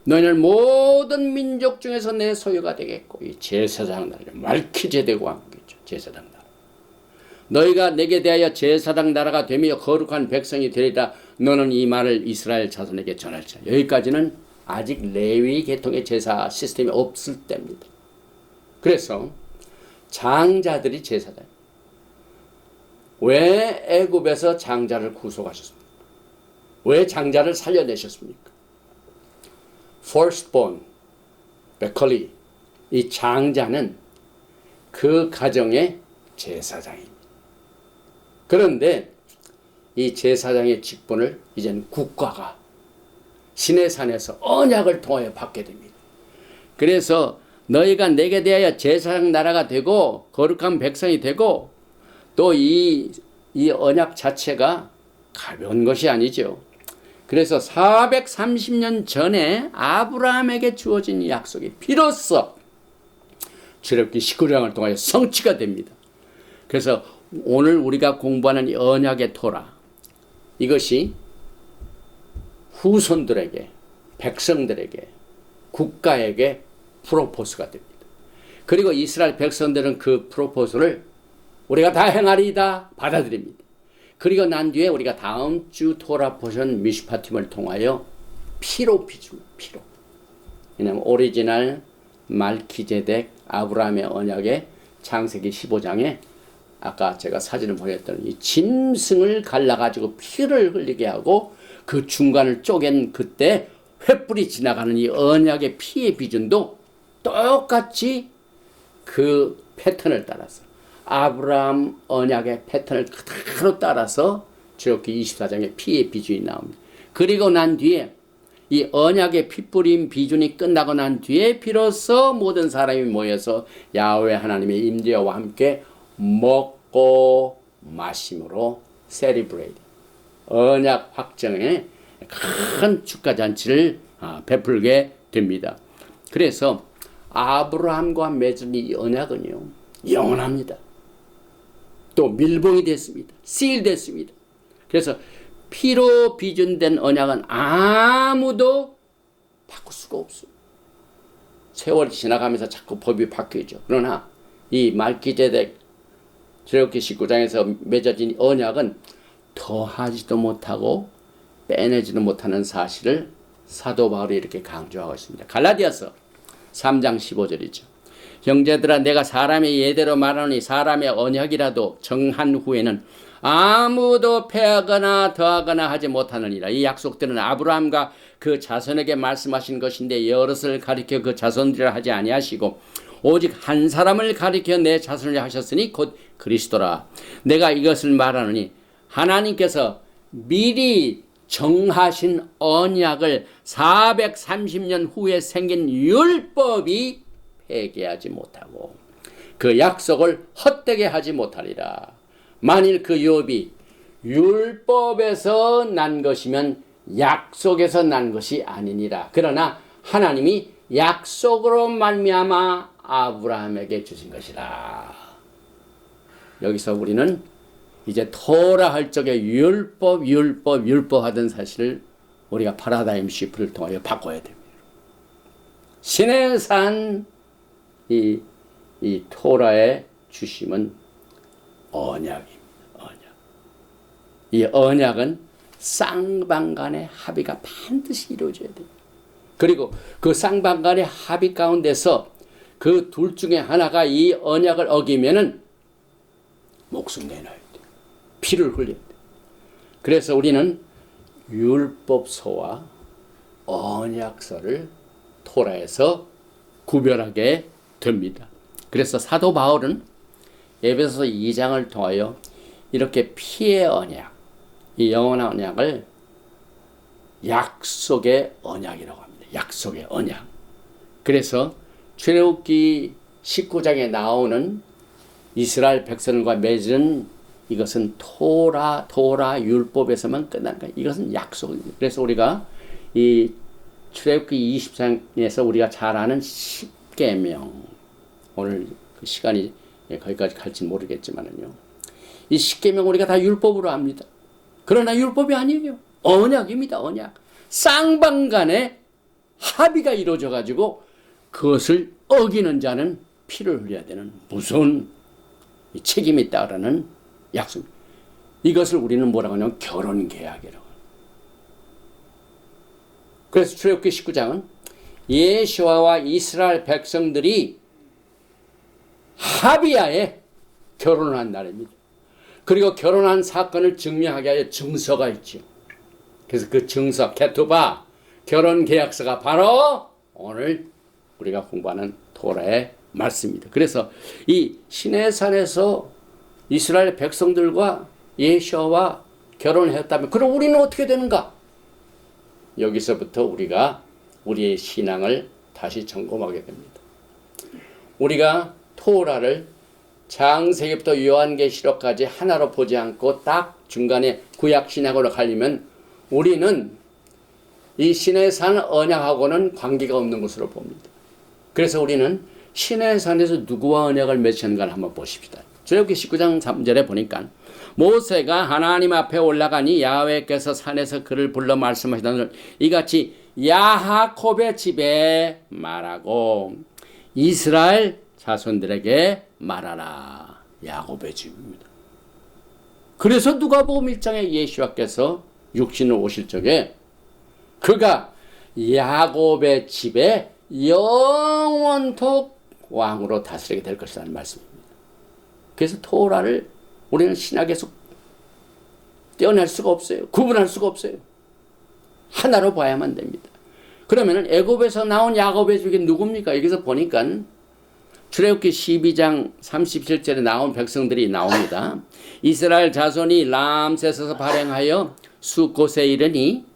A: 너희는 모든 민족 중에서 내 소유가 되겠고 이 제사장 나라 말키제덱 왕이죠. 제사장 나라. 너희가 내게 대하여 제사장 나라가 되며 거룩한 백성이 되리라. 너는 이 말을 이스라엘 자손에게 전할지라. 여기까지는 아직 레위 계통의 제사 시스템이 없을 때입니다. 그래서 장자들이 제사장. 왜 애굽에서 장자를 구속하셨습니까? 왜 장자를 살려내셨습니까? firstborn, 베컬리, 이 장자는 그 가정의 제사장입니다. 그런데 이 제사장의 직분을 이젠 국가가 시내산에서 언약을 통하여 받게 됩니다. 그래서 너희가 내게 대하여 제사장 나라가 되고 거룩한 백성이 되고 또 이 언약 자체가 가벼운 것이 아니죠. 그래서 430년 전에 아브라함에게 주어진 이 약속이 비로소 출애굽기 19장을 통하여 성취가 됩니다. 그래서 오늘 우리가 공부하는 이 언약의 토라 이것이 후손들에게 백성들에게 국가에게 프로포즈가 됩니다. 그리고 이스라엘 백성들은 그 프로포즈를 우리가 다 행하리이다 받아들입니다. 그리고 난 뒤에 우리가 다음 주 토라 포션 미슈파팀을 통하여 피로 비줍니다. 피로. 왜냐하면 오리지널 말키제덱 아브라함의 언약의 창세기 15장에 아까 제가 사진을 보냈던 이 짐승을 갈라가지고 피를 흘리게 하고 그 중간을 쪼갠 그때 횃불이 지나가는 이 언약의 피의 비준도 똑같이 그 패턴을 따라서 아브라함 언약의 패턴을 그대로 따라서 출애굽기 24장의 피의 비준이 나옵니다. 그리고 난 뒤에 이 언약의 핏부림 비준이 끝나고 난 뒤에 비로소 모든 사람이 모여서 야훼 하나님의 임재와 함께 먹고 마심으로 세리브레이트, 언약 확정의 큰 축하잔치를 베풀게 됩니다. 그래서 아브라함과 맺은 이 언약은요, 영원합니다. 또 밀봉이 됐습니다. 시일됐습니다. 그래서 피로 비준된 언약은 아무도 바꿀 수가 없어요. 세월이 지나가면서 자꾸 법이 바뀌죠. 그러나 이 말기제덱 출애굽기 19장에서 맺어진 언약은 더하지도 못하고 빼내지도 못하는 사실을 사도 바울이 이렇게 강조하고 있습니다. 갈라디아서 3장 15절이죠. 형제들아, 내가 사람의 예대로 말하노니 사람의 언약이라도 정한 후에는 아무도 패하거나 더하거나 하지 못하느니라. 이 약속들은 아브라함과 그 자손에게 말씀하신 것인데 여럿을 가리켜 그 자손들이라 하지 아니하시고 오직 한 사람을 가리켜 내 자손이라 하셨으니 곧 그리스도라. 내가 이것을 말하노니 하나님께서 미리 정하신 언약을 430년 후에 생긴 율법이 폐기하지 못하고 그 약속을 헛되게 하지 못하리라. 만일 그 율법이 율법에서 난 것이면 약속에서 난 것이 아니니라. 그러나 하나님이 약속으로 말미암아 아브라함에게 주신 것이라. 여기서 우리는 이제 토라 할 적에 율법 하던 사실을 우리가 파라다임 시프트를 통하여 바꿔야 됩니다. 신의 산 이 토라의 주심은 언약입니다. 언약. 이 언약은 쌍방간의 합의가 반드시 이루어져야 됩니다. 그리고 그 쌍방간의 합의 가운데서 그 둘 중에 하나가 이 언약을 어기면은 목숨 내놔야 돼요. 피를 흘려야 돼요. 그래서 우리는 율법서와 언약서를 토라에서 구별하게 됩니다. 그래서 사도 바울은 에베소서 2장을 통하여 이렇게 피의 언약, 이 영원한 언약을 약속의 언약이라고 합니다. 약속의 언약. 그래서 출애굽기 19장에 나오는 이스라엘 백성과 맺은 이것은 토라 율법에서만 끝난 거예요. 이것은 약속입니다. 그래서 우리가 이 출애굽기 20장에서 우리가 잘 아는 십계명, 오늘 그 시간이 거기까지 갈지 모르겠지만은요, 이 십계명 우리가 다 율법으로 합니다. 그러나 율법이 아니에요. 언약입니다. 언약. 쌍방간에 합의가 이루어져 가지고 그것을 어기는 자는 피를 흘려야 되는 무서운 책임이 있다라는 약속. 이것을 우리는 뭐라고 하냐면 결혼계약이라고. 그래서 출애굽기 19장은 예수와 이스라엘 백성들이 합의하에 결혼한 날입니다. 그리고 결혼한 사건을 증명하게 하여 증서가 있죠. 그래서 그 증서, 케투바, 결혼계약서가 바로 오늘 우리가 공부하는 토라의 말씀입니다. 그래서 이 시내산에서 이스라엘 백성들과 예수와 결혼했다면 그럼 우리는 어떻게 되는가? 여기서부터 우리가 우리의 신앙을 다시 점검하게 됩니다. 우리가 토라를 창세기부터 요한계시록까지 하나로 보지 않고 딱 중간에 구약신약으로 가려면 우리는 이 신의 산 언약하고는 관계가 없는 것으로 봅니다. 그래서 우리는 신의 산에서 누구와 언약을 맺었는가를 한번 보십시다. 출애굽기 19장 3절에 보니까 모세가 하나님 앞에 올라가니 야훼께서 산에서 그를 불러 말씀하시던 이같이 야하콥의 집에 말하고 이스라엘 자손들에게 말하라. 야곱의 집입니다. 그래서 누가복음 1장에 예수와께서 육신으로 오실 적에 그가 야곱의 집에 영원토록 왕으로 다스리게 될 것이라는 말씀입니다. 그래서 토라를 우리는 신약에서 떼어낼 수가 없어요. 구분할 수가 없어요. 하나로 봐야만 됩니다. 그러면은 애굽에서 나온 야곱의 집이 누굽니까? 여기서 보니까 출애굽기 12장 37절에 나온 백성들이 나옵니다. 이스라엘 자손이 람셋에서 발행하여 숫곳에 이르니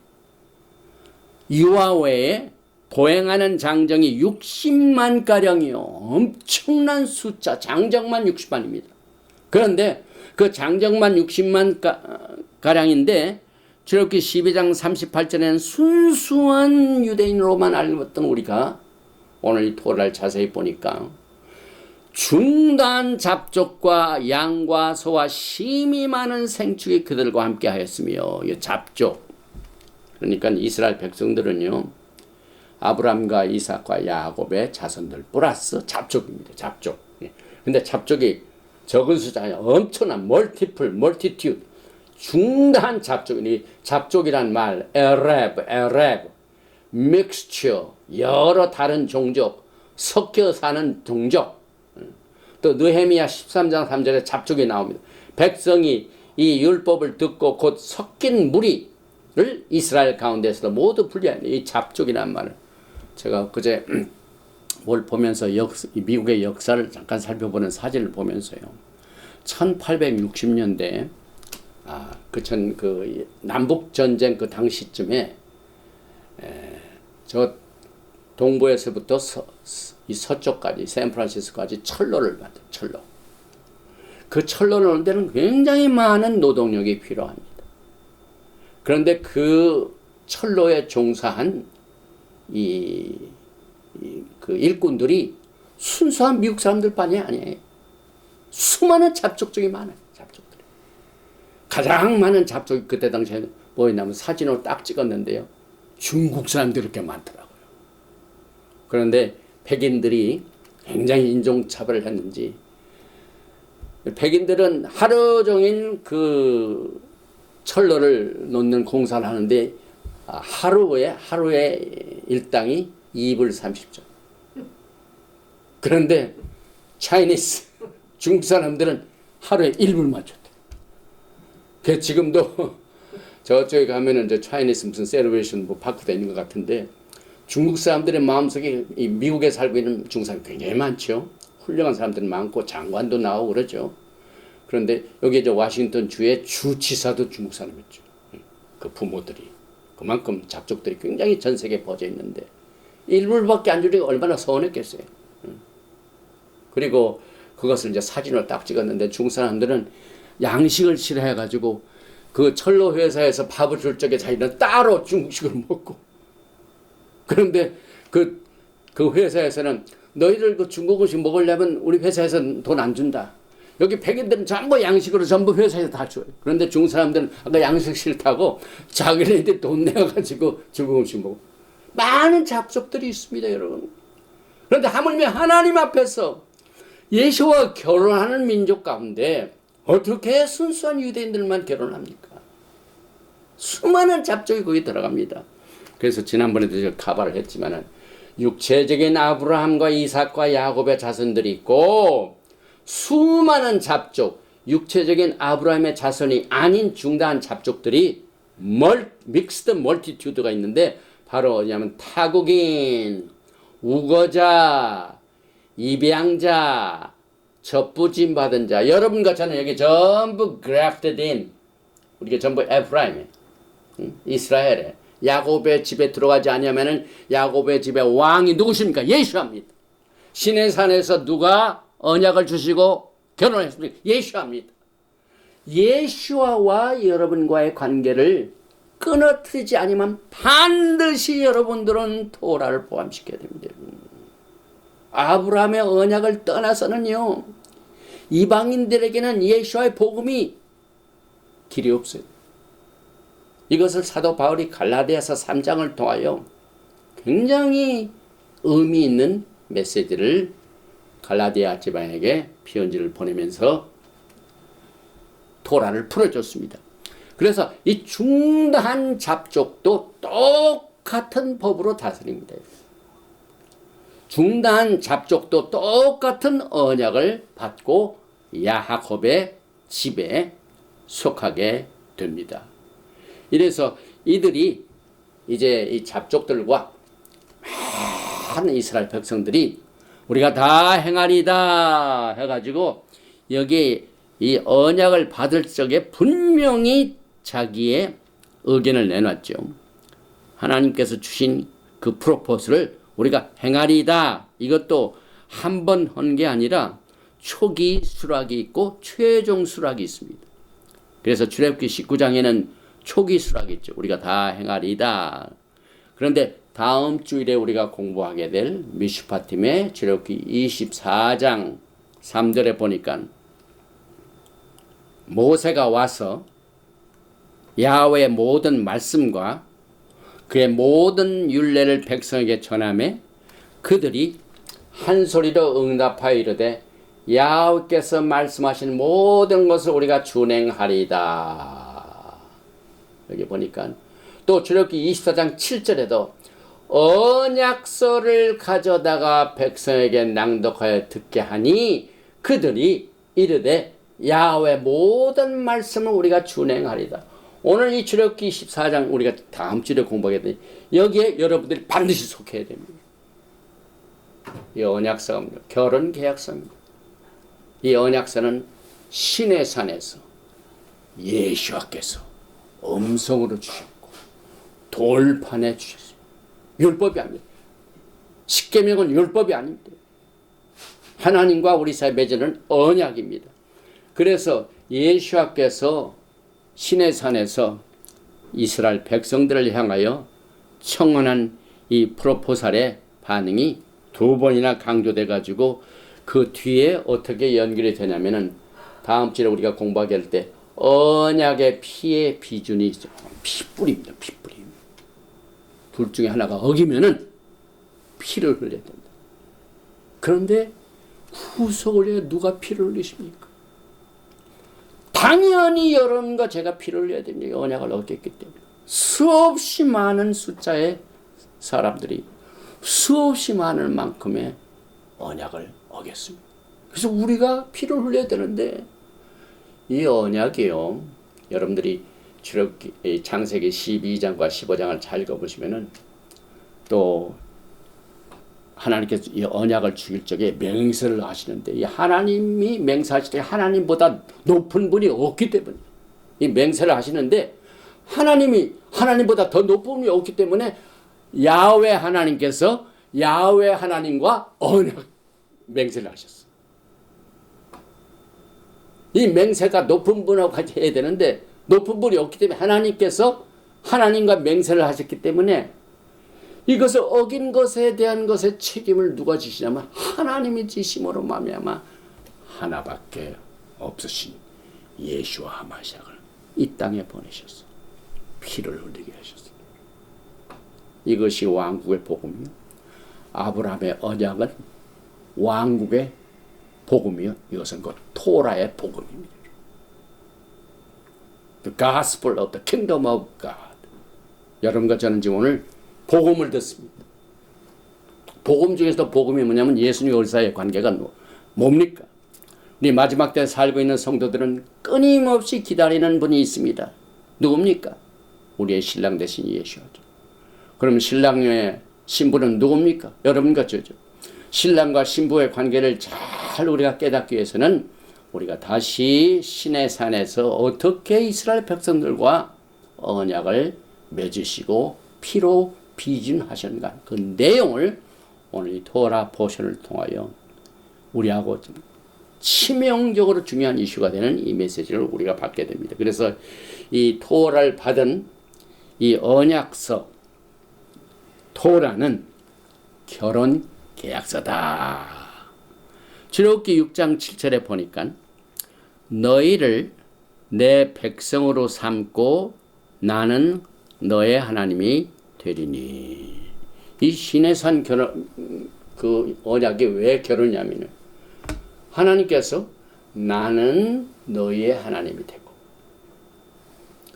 A: 유아 외에 보행하는 장정이 60만 가량이요. 엄청난 숫자. 장정만 60만입니다. 그런데 그 장정만 60만 가량인데 출애굽기 12장 38절에는 순수한 유대인으로만 알았던 우리가 오늘 이 토라를 자세히 보니까 중단 잡족과 양과 소와 심히 많은 생축이 그들과 함께 하였으며, 이 잡족 그러니까 이스라엘 백성들은요 아브람과 이삭과 야곱의 자손들 플러스 잡족입니다. 잡족. 근데 잡족이 적은 숫자가 엄청난 멀티튜드 중대한 잡족이니, 잡족이란 말 에랩 믹스처 여러 다른 종족 섞여 사는 종족. 또 느헤미야 13장 3절에 잡족이 나옵니다. 백성이 이 율법을 듣고 곧 섞인 무리를 이스라엘 가운데서도 모두 분리하는 이 잡족이란 말을 제가 그제 뭘 보면서 미국의 역사를 잠깐 살펴보는 사진을 보면서요. 1860년대 그 남북 전쟁 그 당시쯤에 저 동부에서부터 이 서쪽까지 샌프란시스코까지 철로를 만든 철로. 그 철로를 오는 데는 굉장히 많은 노동력이 필요합니다. 그런데 그 철로에 종사한 그 일꾼들이 순수한 미국 사람들뿐이 아니에요. 수많은 잡족들이 많아요. 잡족들이. 가장 많은 잡족이 그때 당시에 뭐였냐면 사진으로 딱 찍었는데요. 중국 사람들이 이렇게 많더라고요. 그런데 백인들이 굉장히 인종차별을 했는지 백인들은 하루 종일 그 철로를 놓는 공사를 하는데 하루에 일당이 2불 30전. 그런데 차이니스 중국 사람들은 하루에 1불만 줬대. 그 지금도 저쪽에 가면은 저 차이니스 무슨 셀러브레이션 뭐 파크가 있는 것 같은데 중국 사람들의 마음속에 이 미국에 살고 있는 중국 사람이 굉장히 많죠. 훌륭한 사람들은 많고 장관도 나오고 그러죠. 그런데 여기 저 워싱턴 주의 주지사도 중국 사람이었죠. 그 부모들이. 그만큼 잡족들이 굉장히 전 세계에 퍼져 있는데 1불밖에 안 주니까 얼마나 서운했겠어요. 그리고 그것을 이제 사진으로 딱 찍었는데 중국 사람들은 양식을 싫어해가지고 그 철로 회사에서 밥을 줄 적에 자기는 따로 중식을 먹고, 그런데 그 회사에서는 너희들 그 중국 음식 먹으려면 우리 회사에서는 돈 안 준다. 여기 백인들은 전부 양식으로 전부 회사에서 다 줘요. 그런데 중국 사람들은 아까 양식 싫다고 자기네들 돈 내가지고 중국 음식 먹고. 많은 잡족들이 있습니다, 여러분. 그런데 하물며 하나님 앞에서 예수와 결혼하는 민족 가운데 어떻게 순수한 유대인들만 결혼합니까? 수많은 잡족이 거기 들어갑니다. 그래서 지난번에도 제가 가발을 했지만은 육체적인 아브라함과 이삭과 야곱의 자손들이 있고 수많은 잡족, 육체적인 아브라함의 자손이 아닌 중다한 잡족들이 믹스드 멀티튜드가 있는데 바로 뭐냐면 타국인, 우거자, 입양자, 접부진 받은 자. 여러분 같잖아요. 여기 전부 grafted in. 우리가 전부 에프라임에, 이스라엘에. 야곱의 집에 들어가지 않으면은 야곱의 집의 왕이 누구십니까? 예수합니다. 시내산에서 누가 언약을 주시고 결혼했습니까? 예수합니다. 예수와 여러분과의 관계를 끊어뜨리지 않으면 반드시 여러분들은 토라를 포함시켜야 됩니다. 아브라함의 언약을 떠나서는요, 이방인들에게는 예수와의 복음이 길이 없어요. 이것을 사도 바울이 갈라디아서 3장을 통하여 굉장히 의미 있는 메시지를 갈라디아 지방에게 편지를 보내면서 토라를 풀어줬습니다. 그래서 이 중다한 잡족도 똑같은 법으로 다스립니다. 중다한 잡족도 똑같은 언약을 받고 야하kop의 집에 속하게 됩니다. 이래서 이들이 이제 이 잡족들과 많은 이스라엘 백성들이 우리가 다 행하리다 해가지고 여기 이 언약을 받을 적에 분명히 자기의 의견을 내놨죠. 하나님께서 주신 그 프로포즈를 우리가 행하리이다. 이것도 한 번 한 게 아니라 초기 수락이 있고 최종 수락이 있습니다. 그래서 출애굽기 19장에는 초기 수락이 있죠. 우리가 다 행하리이다. 그런데 다음 주일에 우리가 공부하게 될 미슈파팀의 출애굽기 24장 3절에 보니까 모세가 와서 야훼의 모든 말씀과 그의 모든 율례를 백성에게 전하매 그들이 한 소리로 응답하여 이르되 야훼께서 말씀하신 모든 것을 우리가 준행하리이다. 여기 보니까 또 출애굽기 24장 7절에도 언약서를 가져다가 백성에게 낭독하여 듣게 하니 그들이 이르되 야훼의 모든 말씀을 우리가 준행하리이다. 오늘 이 출애굽기 14장 우리가 다음 주에 공부하게 되니 여기에 여러분들이 반드시 속해야 됩니다. 이 언약서가 결혼 계약서입니다. 이 언약서는 신의 산에서 예수께서 음성으로 주셨고 돌판에 주셨어요. 율법이 아닙니다. 십계명은 율법이 아닙니다. 하나님과 우리 사이 맺는 언약입니다. 그래서 예수께서 신의 산에서 이스라엘 백성들을 향하여 청원한 이 프로포살의 반응이 두 번이나 강조돼 가지고 그 뒤에 어떻게 연결이 되냐면은 다음 주에 우리가 공부하게 할 때 언약의 피의 비준이 있죠. 피뿌립니다. 피뿌림. 둘 중에 하나가 어기면은 피를 흘려야 된다. 그런데 후속을 위해 누가 피를 흘리십니까? 당연히 여러분과 제가 피를 흘려야 됩니다. 언약을 어겼기 때문에. 수없이 많은 숫자의 사람들이 수없이 많은 만큼의 언약을 어겼습니다. 그래서 우리가 피를 흘려야 되는데 이 언약이요. 여러분들이 출애굽기 창세기 12장과 15장을 잘 읽어보시면은 또 하나님께서 이 언약을 주길 적에 맹세를 하시는데 이 하나님이 맹세하실 때 하나님보다 높은 분이 없기 때문에 이 맹세를 하시는데 하나님보다 더 높은 분이 없기 때문에 야훼 하나님께서 야훼 하나님과 언약 맹세를 하셨어. 이 맹세가 높은 분하고 같이 해야 되는데 높은 분이 없기 때문에 하나님께서 하나님과 맹세를 하셨기 때문에 이것을 어긴 것에 대한 것의 책임을 누가 지시냐면 하나님이 지심으로 말미암아 하나밖에 없으신 예수와 하마시아를 이 땅에 보내셨어. 피를 흘리게 하셨어. 이것이 왕국의 복음이요. 아브라함의 언약은 왕국의 복음이요. 이것은 곧 토라의 복음입니다. The gospel of the kingdom of God. 여러분과 저는 지금 오늘 복음을 듣습니다. 복음 중에서도 복음이 뭐냐면 예수님과 우리 사이의 관계가 뭡니까? 우리 마지막 때 살고 있는 성도들은 끊임없이 기다리는 분이 있습니다. 누굽니까? 우리의 신랑 되신 예수죠. 그럼 신랑의 신부는 누굽니까? 여러분과 저죠. 신랑과 신부의 관계를 잘 우리가 깨닫기 위해서는 우리가 다시 신의 산에서 어떻게 이스라엘 백성들과 언약을 맺으시고 피로 비준하셨는가 그 내용을 오늘 이 토라 포션을 통하여 우리하고 좀 치명적으로 중요한 이슈가 되는 이 메시지를 우리가 받게 됩니다. 그래서 이 토라를 받은 이 언약서 토라는 결혼 계약서다. 출애굽기 6장 7절에 보니까 너희를 내 백성으로 삼고 나는 너의 하나님이 되리니. 이 시내산 결혼 그 언약이 왜 결혼이냐면은 하나님께서 나는 너희의 하나님이 되고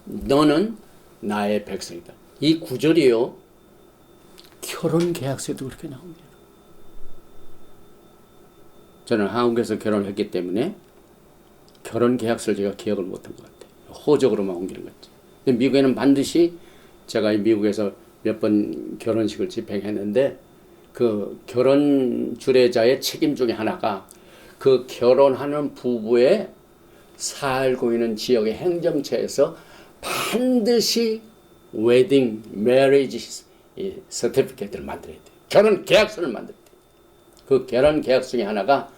A: 너는 나의 백성이다. 이 구절이요. 결혼 계약서에도 그렇게 나옵니다. 저는 한국에서 결혼을 했기 때문에 결혼 계약서를 제가 기억을 못한 것 같아요. 호적으로만 옮기는 거죠. 근데 미국에는 반드시 제가 미국에서 몇 번 결혼식을 집행했는데 그 결혼 주례자의 책임 중에 하나가 그 결혼하는 부부의 살고 있는 지역의 행정처에서 반드시 웨딩 메리지 서티피케이트를 만들어야 돼요. 결혼 계약서를 만들어야 돼요. 그 결혼 계약 중에 하나가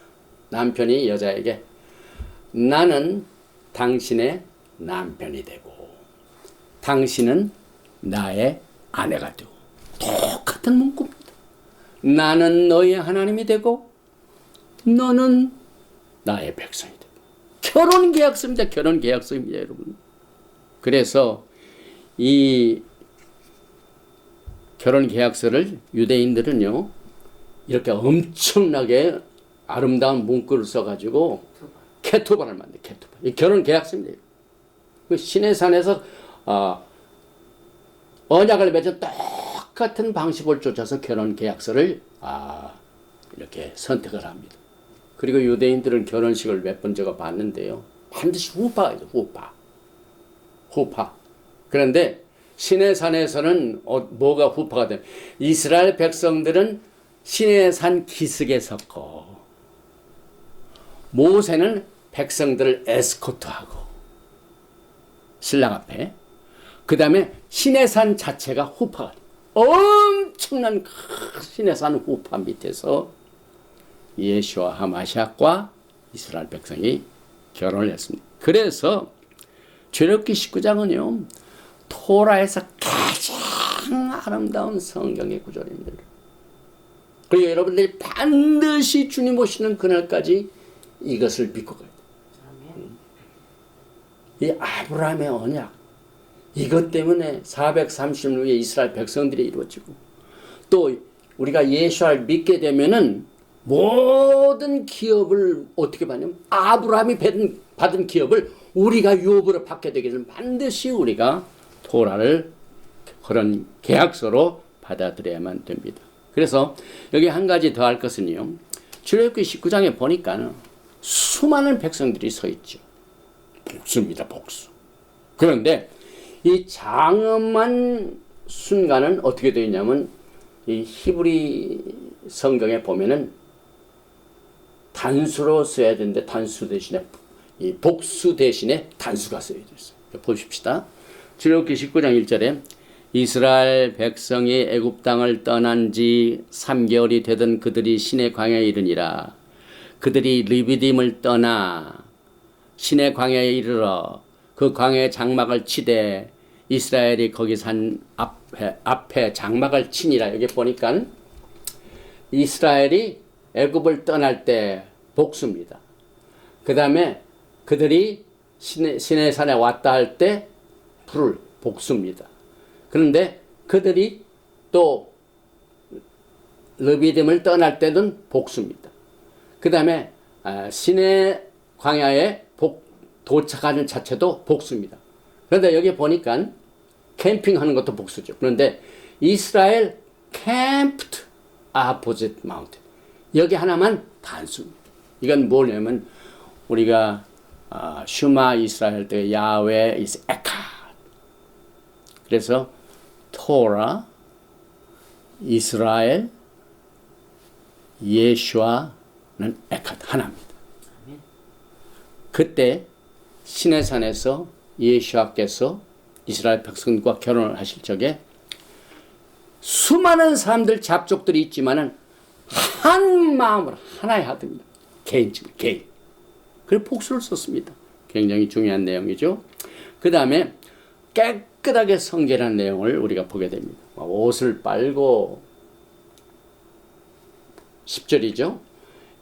A: 남편이 여자에게 나는 당신의 남편이 되고 당신은 나의 아내가 되고 똑같은 문구입니다. 나는 너의 하나님이 되고 너는 나의 백성이 되고 결혼 계약서입니다. 결혼 계약서입니다, 여러분. 그래서 이 결혼 계약서를 유대인들은요 이렇게 엄청나게 아름다운 문구를 써가지고 케투바를 만들어요. 케투바. 이 결혼 계약서입니다. 그 시내산에서 언약을 맺은 똑같은 방식을 쫓아서 결혼 계약서를 이렇게 선택을 합니다. 그리고 유대인들은 결혼식을 몇 번 제가 봤는데요. 반드시 후파가 있어요. 후파. 그런데 시내산에서는 뭐가 후파가 돼요? 이스라엘 백성들은 시내산 기슭에 섰고 모세는 백성들을 에스코트하고 신랑 앞에 그 다음에 시내산 자체가 후파가 돼요. 엄청난 시내산 후파 밑에서 예수와 하마시아과 이스라엘 백성이 결혼을 했습니다. 그래서 출애굽기 19장은요 토라에서 가장 아름다운 성경의 구절입니다. 그리고 여러분들이 반드시 주님 오시는 그날까지 이것을 믿고 가야 돼요. 이 아브라함의 언약 이것 때문에 430년 후에 이스라엘 백성들이 이루어지고 또 우리가 예수를 믿게 되면은 모든 기업을 어떻게 받냐면 아브라함이 받은 기업을 우리가 유업으로 받게 되기를 반드시 우리가 토라를 그런 계약서로 받아들여야만 됩니다. 그래서 여기 한 가지 더 할 것은요. 출애굽기 19장에 보니까 수많은 백성들이 서 있죠. 복수입니다. 복수. 그런데 이 장엄한 순간은 어떻게 되어 있냐면 이 히브리 성경에 보면은 단수로 써야 되는데 단수 대신에 이 복수 대신에 단수가 써야 됐어요. 보십시다. 출애굽기 19장 1절에 이스라엘 백성이 애굽 땅을 떠난 지 3개월이 되던 그들이 시내 광야에 이르니라. 그들이 르비딤을 떠나 시내 광야에 이르러 그 광야에 장막을 치되 이스라엘이 거기 산 앞에 장막을 치니라. 여기 보니까 이스라엘이 애굽을 떠날 때 복수입니다. 그 다음에 그들이 시내산에 왔다 할 때 불을 복수입니다. 그런데 그들이 또 르비딤을 떠날 때는 복수입니다. 그 다음에 시내 광야에 도착하는 자체도 복수입니다. 그런데 여기 보니까 캠핑하는 것도 복수죠. 그런데 이스라엘 camped opposite mountain. 여기 하나만 단수입니다. 이건 뭐냐면 우리가 슈마 이스라엘 때 야훼 is 에카. 그래서 토라, 이스라엘, 예수와는 에카드 하나입니다. 그때 시내산에서 예수와께서 이스라엘 백성과 결혼을 하실 적에 수많은 사람들 잡족들이 있지만은 한 마음으로 하나의 하드입니다. 개인적으로 개인. 그래서 복수를 썼습니다. 굉장히 중요한 내용이죠. 그 다음에 깨끗하게 성결한 내용을 우리가 보게 됩니다. 옷을 빨고 10절이죠.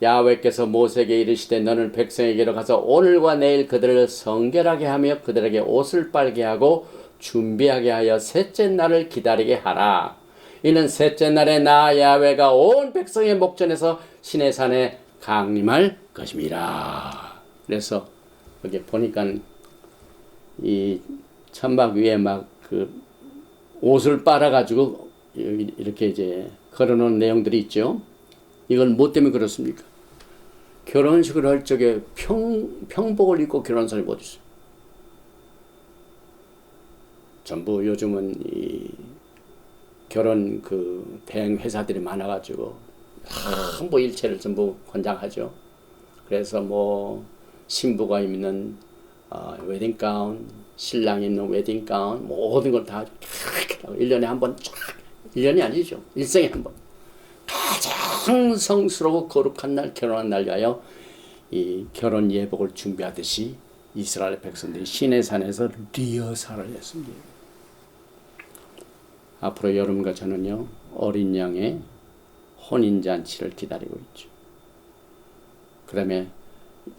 A: 야훼께서 모세에게 이르시되 너는 백성에게로 가서 오늘과 내일 그들을 성결하게 하며 그들에게 옷을 빨게 하고 준비하게 하여 셋째 날을 기다리게 하라. 이는 셋째 날에 나 야훼가 온 백성의 목전에서 시내산에 강림할 것임이라. 그래서 여기 보니까 이 천막 위에 막 그 옷을 빨아가지고 이렇게 이제 걸어놓은 내용들이 있죠. 이건 뭐 때문에 그렇습니까? 결혼식을 할 적에 평복을 입고 결혼한 사람이 어디 있어요? 전부 요즘은 이 결혼 그 대행 회사들이 많아가지고 뭐 일체를 전부 권장하죠. 그래서 뭐 신부가 입는 웨딩 가운, 신랑이 입는 웨딩 가운 모든 걸 다 1년에 한 번 쫙, 1년이 아니죠. 일생에 한 번. 가장 성스러워 거룩한 날, 결혼한 날 위하여 이 결혼 예복을 준비하듯이 이스라엘 백성들이 시내산에서 리허설을 했습니다. 앞으로 여러분과 저는요, 어린 양의 혼인잔치를 기다리고 있죠. 그 다음에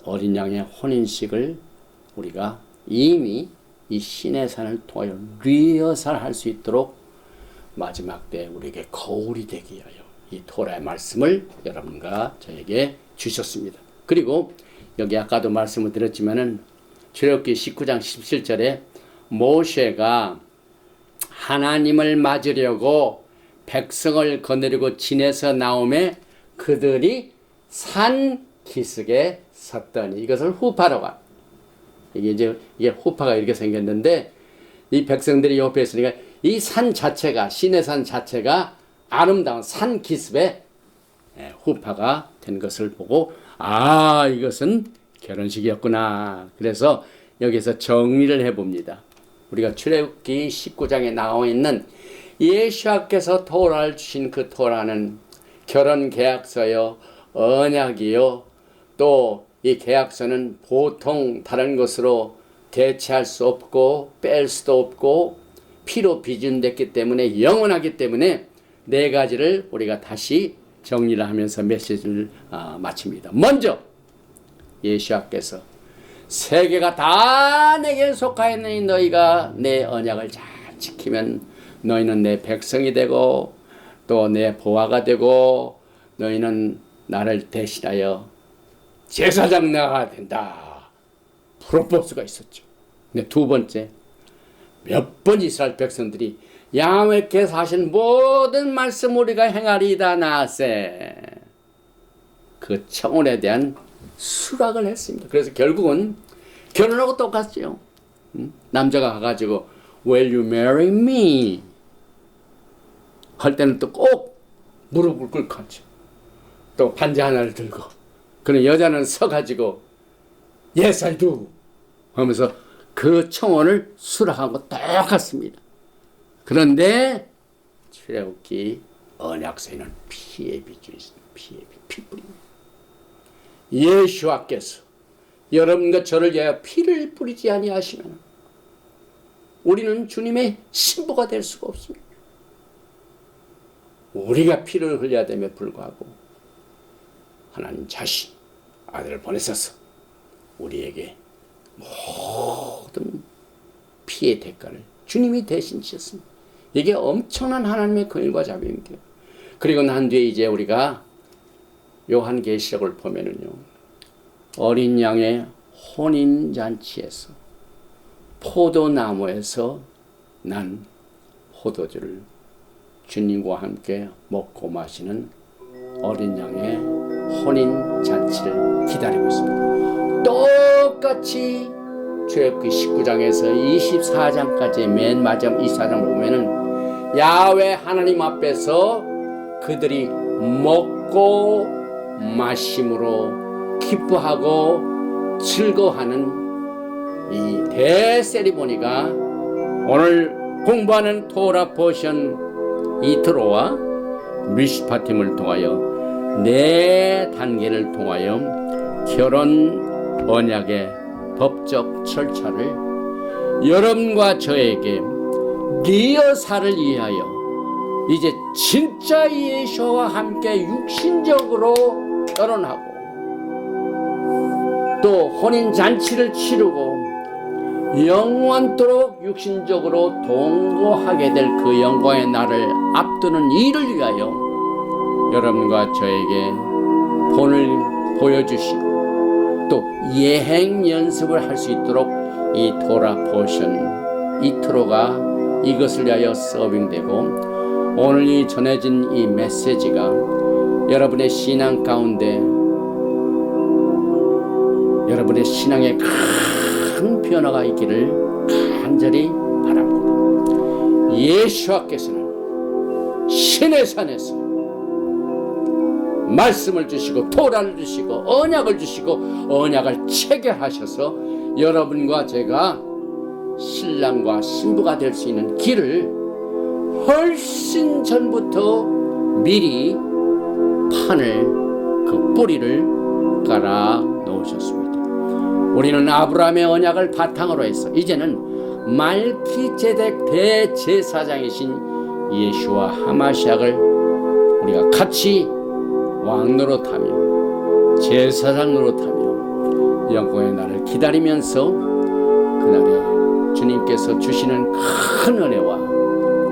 A: 어린 양의 혼인식을 우리가 이미 이 시내산을 통하여 리허설할 수 있도록 마지막 때 우리에게 거울이 되게 하여 이 토라의 말씀을 여러분과 저에게 주셨습니다. 그리고 여기 아까도 말씀을 드렸지만은 출애굽기 19장 17절에 모세가 하나님을 맞으려고 백성을 거느리고 진에서 나오매 그들이 산 기슭에 섰더니, 이것을 후파로가, 이게 후파가 이렇게 생겼는데 이 백성들이 옆에 있으니까 이 산 자체가, 시내산 자체가 아름다운 산 기슭에 후파가 된 것을 보고, 아, 이것은 결혼식이었구나. 그래서 여기서 정리를 해봅니다. 우리가 출애굽기 19장에 나와 있는 예수께서 토라를 주신 그 토라는 결혼 계약서요, 언약이요, 또 이 계약서는 보통 다른 것으로 대체할 수 없고 뺄 수도 없고 피로 비준됐기 때문에 영원하기 때문에 네 가지를 우리가 다시 정리를 하면서 메시지를 마칩니다. 먼저 예수께서 세계가 다 내게 속하였느니 너희가 내 언약을 잘 지키면 너희는 내 백성이 되고 또 내 보화가 되고 너희는 나를 대신하여 제사장 나가야 된다. 프로포즈가 있었죠. 근데 두 번째, 몇 번 이스라엘 백성들이 야훼께서 하신 모든 말씀 우리가 행하리이다 나세, 그 청혼에 대한 수락을 했습니다. 그래서 결국은 결혼하고 똑같죠. 남자가 가가지고 Will you marry me? 할 때는 또 꼭 무릎을 꿇고 하죠. 또 반지 하나를 들고. 그런 여자는 서가지고 Yes I do 하면서 그 청혼을 수락하고 똑같습니다. 그런데 출애굽기 언약서에는 피의 비중이 있습니다. 피의 피뿌립니다. 예수께서 여러분과 저를 위하여 피를 뿌리지 아니하시면 우리는 주님의 신부가 될 수가 없습니다. 우리가 피를 흘려야 됨에 불구하고 하나님 자신 아들을 보내셔서 우리에게 모든 피의 대가를 주님이 대신 지셨습니다. 이게 엄청난 하나님의 긍휼과 자비입니다. 그리고 난 뒤에 이제 우리가 요한계시록을 보면은요, 어린 양의 혼인잔치에서 포도나무에서 난 포도주를 주님과 함께 먹고 마시는 어린 양의 혼인잔치를 기다리고 있습니다. 똑같이 출애굽기 19장에서 24장까지 맨 마지막 24장 보면은 야훼 하나님 앞에서 그들이 먹고 마심으로 기뻐하고 즐거워하는 이 대세리모니가 오늘 공부하는 토라 포션 이트로와 미슈파팀을 통하여 네 단계를 통하여 결혼 언약의 법적 절차를 여러분과 저에게 리허설을 위하여 이제 진짜 예수와 함께 육신적으로 결혼하고 또 혼인잔치를 치르고 영원토록 육신적으로 동거하게 될 그 영광의 날을 앞두는 이를 위하여 여러분과 저에게 본을 보여주시고 또 예행 연습을 할 수 있도록 이 토라 포션 이트로가 이것을 위하여 서빙되고 오늘 이 전해진 이 메시지가 여러분의 신앙 가운데 여러분의 신앙에 큰 변화가 있기를 간절히 바랍니다. 예수께서는 시내산에서 말씀을 주시고 토라를 주시고 언약을 주시고 언약을 체결하셔서 여러분과 제가 신랑과 신부가 될 수 있는 길을 훨씬 전부터 미리 판을 그 뿌리를 깔아 놓으셨습니다. 우리는 아브라함의 언약을 바탕으로 해서 이제는 말키제덱 대제사장이신 예수와 하마시약을 우리가 같이 왕 노릇하며 제사장 노릇하며 영광의 날을 기다리면서 그날에 주님께서 주시는 큰 은혜와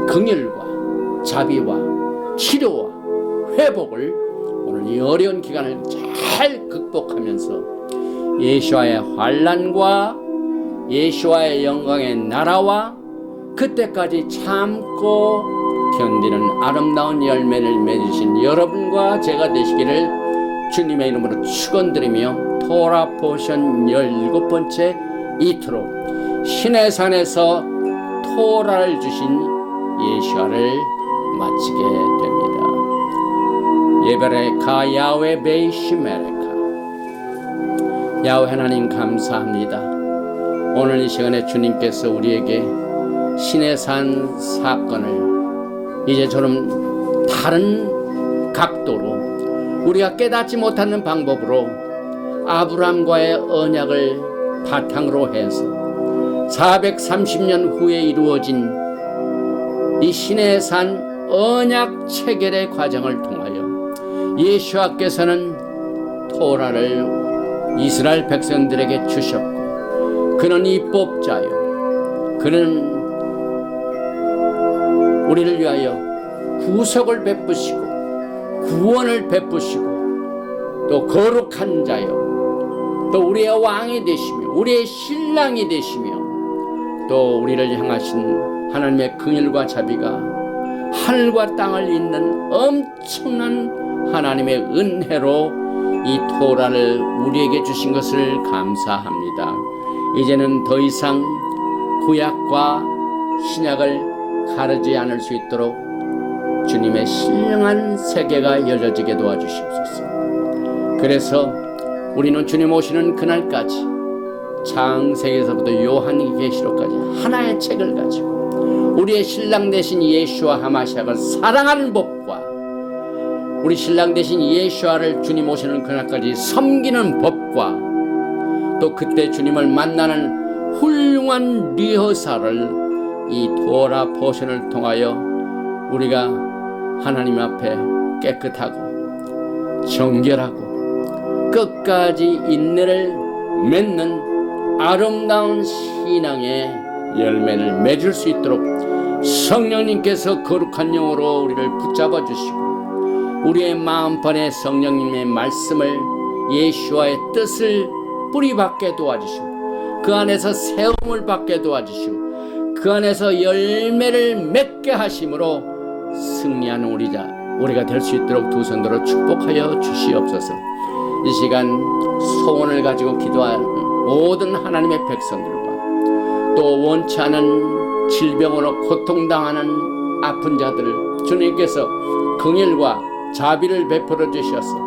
A: 긍휼과 자비와 치료와 회복을 오늘 이 어려운 기간을 잘 극복하면서 예수와의 환난과 예수와의 영광의 나라와 그때까지 참고 견디는 아름다운 열매를 맺으신 여러분과 제가 되시기를 주님의 이름으로 축원드리며 토라 포션 17번째 이트로 신의 산에서 토라를 주신 예수와를 마치게 됩니다. 예베레카 야훼 베이시메레카. 야훼 하나님 감사합니다. 오늘 이 시간에 주님께서 우리에게 신의 산 사건을 이제처럼 다른 각도로 우리가 깨닫지 못하는 방법으로 아브라함과의 언약을 바탕으로 해서 430년 후에 이루어진 이 신의 산 언약 체결의 과정을 통하여 예수와께서는 토라를 이스라엘 백성들에게 주셨고 그는 입법자요 그는 우리를 위하여 구속을 베푸시고 구원을 베푸시고 또 거룩한 자요 또 우리의 왕이 되시며 우리의 신랑이 되시며 또 우리를 향하신 하나님의 긍휼과 자비가 하늘과 땅을 잇는 엄청난 하나님의 은혜로 이 토라를 우리에게 주신 것을 감사합니다. 이제는 더 이상 구약과 신약을 가르지 않을 수 있도록 주님의 신령한 세계가 열려지게 도와주시옵소서. 그래서 우리는 주님 오시는 그날까지 창세기에서부터 요한계시록까지 하나의 책을 가지고 우리의 신랑 되신 예수와 하마시약을 사랑하는 법과 우리 신랑 되신 예수와를 주님 오시는 그날까지 섬기는 법과 또 그때 주님을 만나는 훌륭한 리허설을 이 토라 포션을 통하여 우리가 하나님 앞에 깨끗하고 정결하고 끝까지 인내를 맺는 아름다운 신앙의 열매를 맺을 수 있도록 성령님께서 거룩한 영으로 우리를 붙잡아 주시고 우리의 마음판에 성령님의 말씀을 예수와의 뜻을 뿌리박게 도와주시고 그 안에서 세움을 받게 도와주시고 그 안에서 열매를 맺게 하심으로 승리하는 우리가 될 수 있도록 두 손으로 축복하여 주시옵소서. 이 시간 소원을 가지고 기도한 모든 하나님의 백성들과 또 원치 않은 질병으로 고통당하는 아픈 자들을 주님께서 긍휼과 자비를 베풀어 주셔서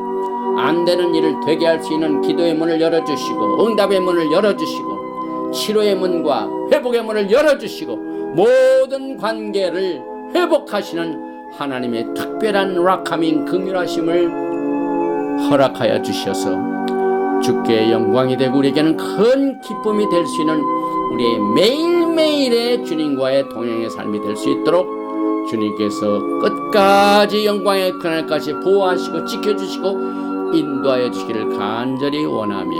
A: 안 되는 일을 되게 할 수 있는 기도의 문을 열어주시고 응답의 문을 열어주시고 치료의 문과 회복의 문을 열어주시고 모든 관계를 회복하시는 하나님의 특별한 락하민 긍휼하심을 허락하여 주셔서 주께 영광이 되고 우리에게는 큰 기쁨이 될 수 있는 우리의 매일매일의 주님과의 동행의 삶이 될 수 있도록 주님께서 끝까지 영광의 그날까지 보호하시고 지켜주시고 인도하여 주시기를 간절히 원하며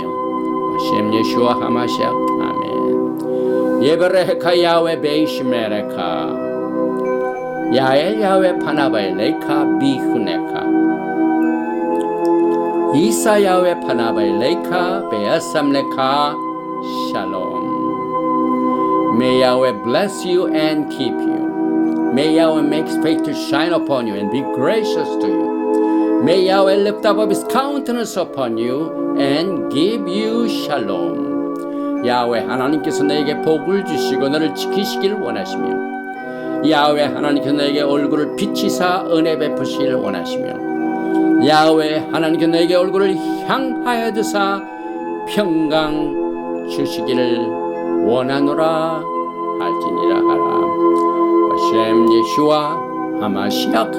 A: 셴 예수와 하마시아 아멘. 예베레카 야훼 베이시메레카 야엘 야훼 파나바엘 레이카 비후네카 이사 야훼 파나바엘 레이카 베아삼레카 샬롬. May Yahweh bless you and keep you. May Yahweh make his face to shine upon you and be gracious to you. May Yahweh lift up his countenance upon you and give you shalom. 야훼 하나님께서 너에게 복을 주시고 너를 지키시길 원하시며 야훼 하나님께서 너에게 얼굴을 비치사 은혜 베푸시길 원하시며 야훼 하나님께 내게 얼굴을 향하여 드사 평강 주시기를 원하노라 할지니라 하라. 하셈 예슈아 하마시악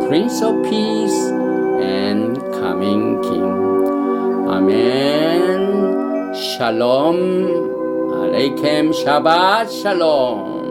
A: Prince of Peace and Coming King. 아멘. 샬롬 알레이켐 샤밧 샬롬.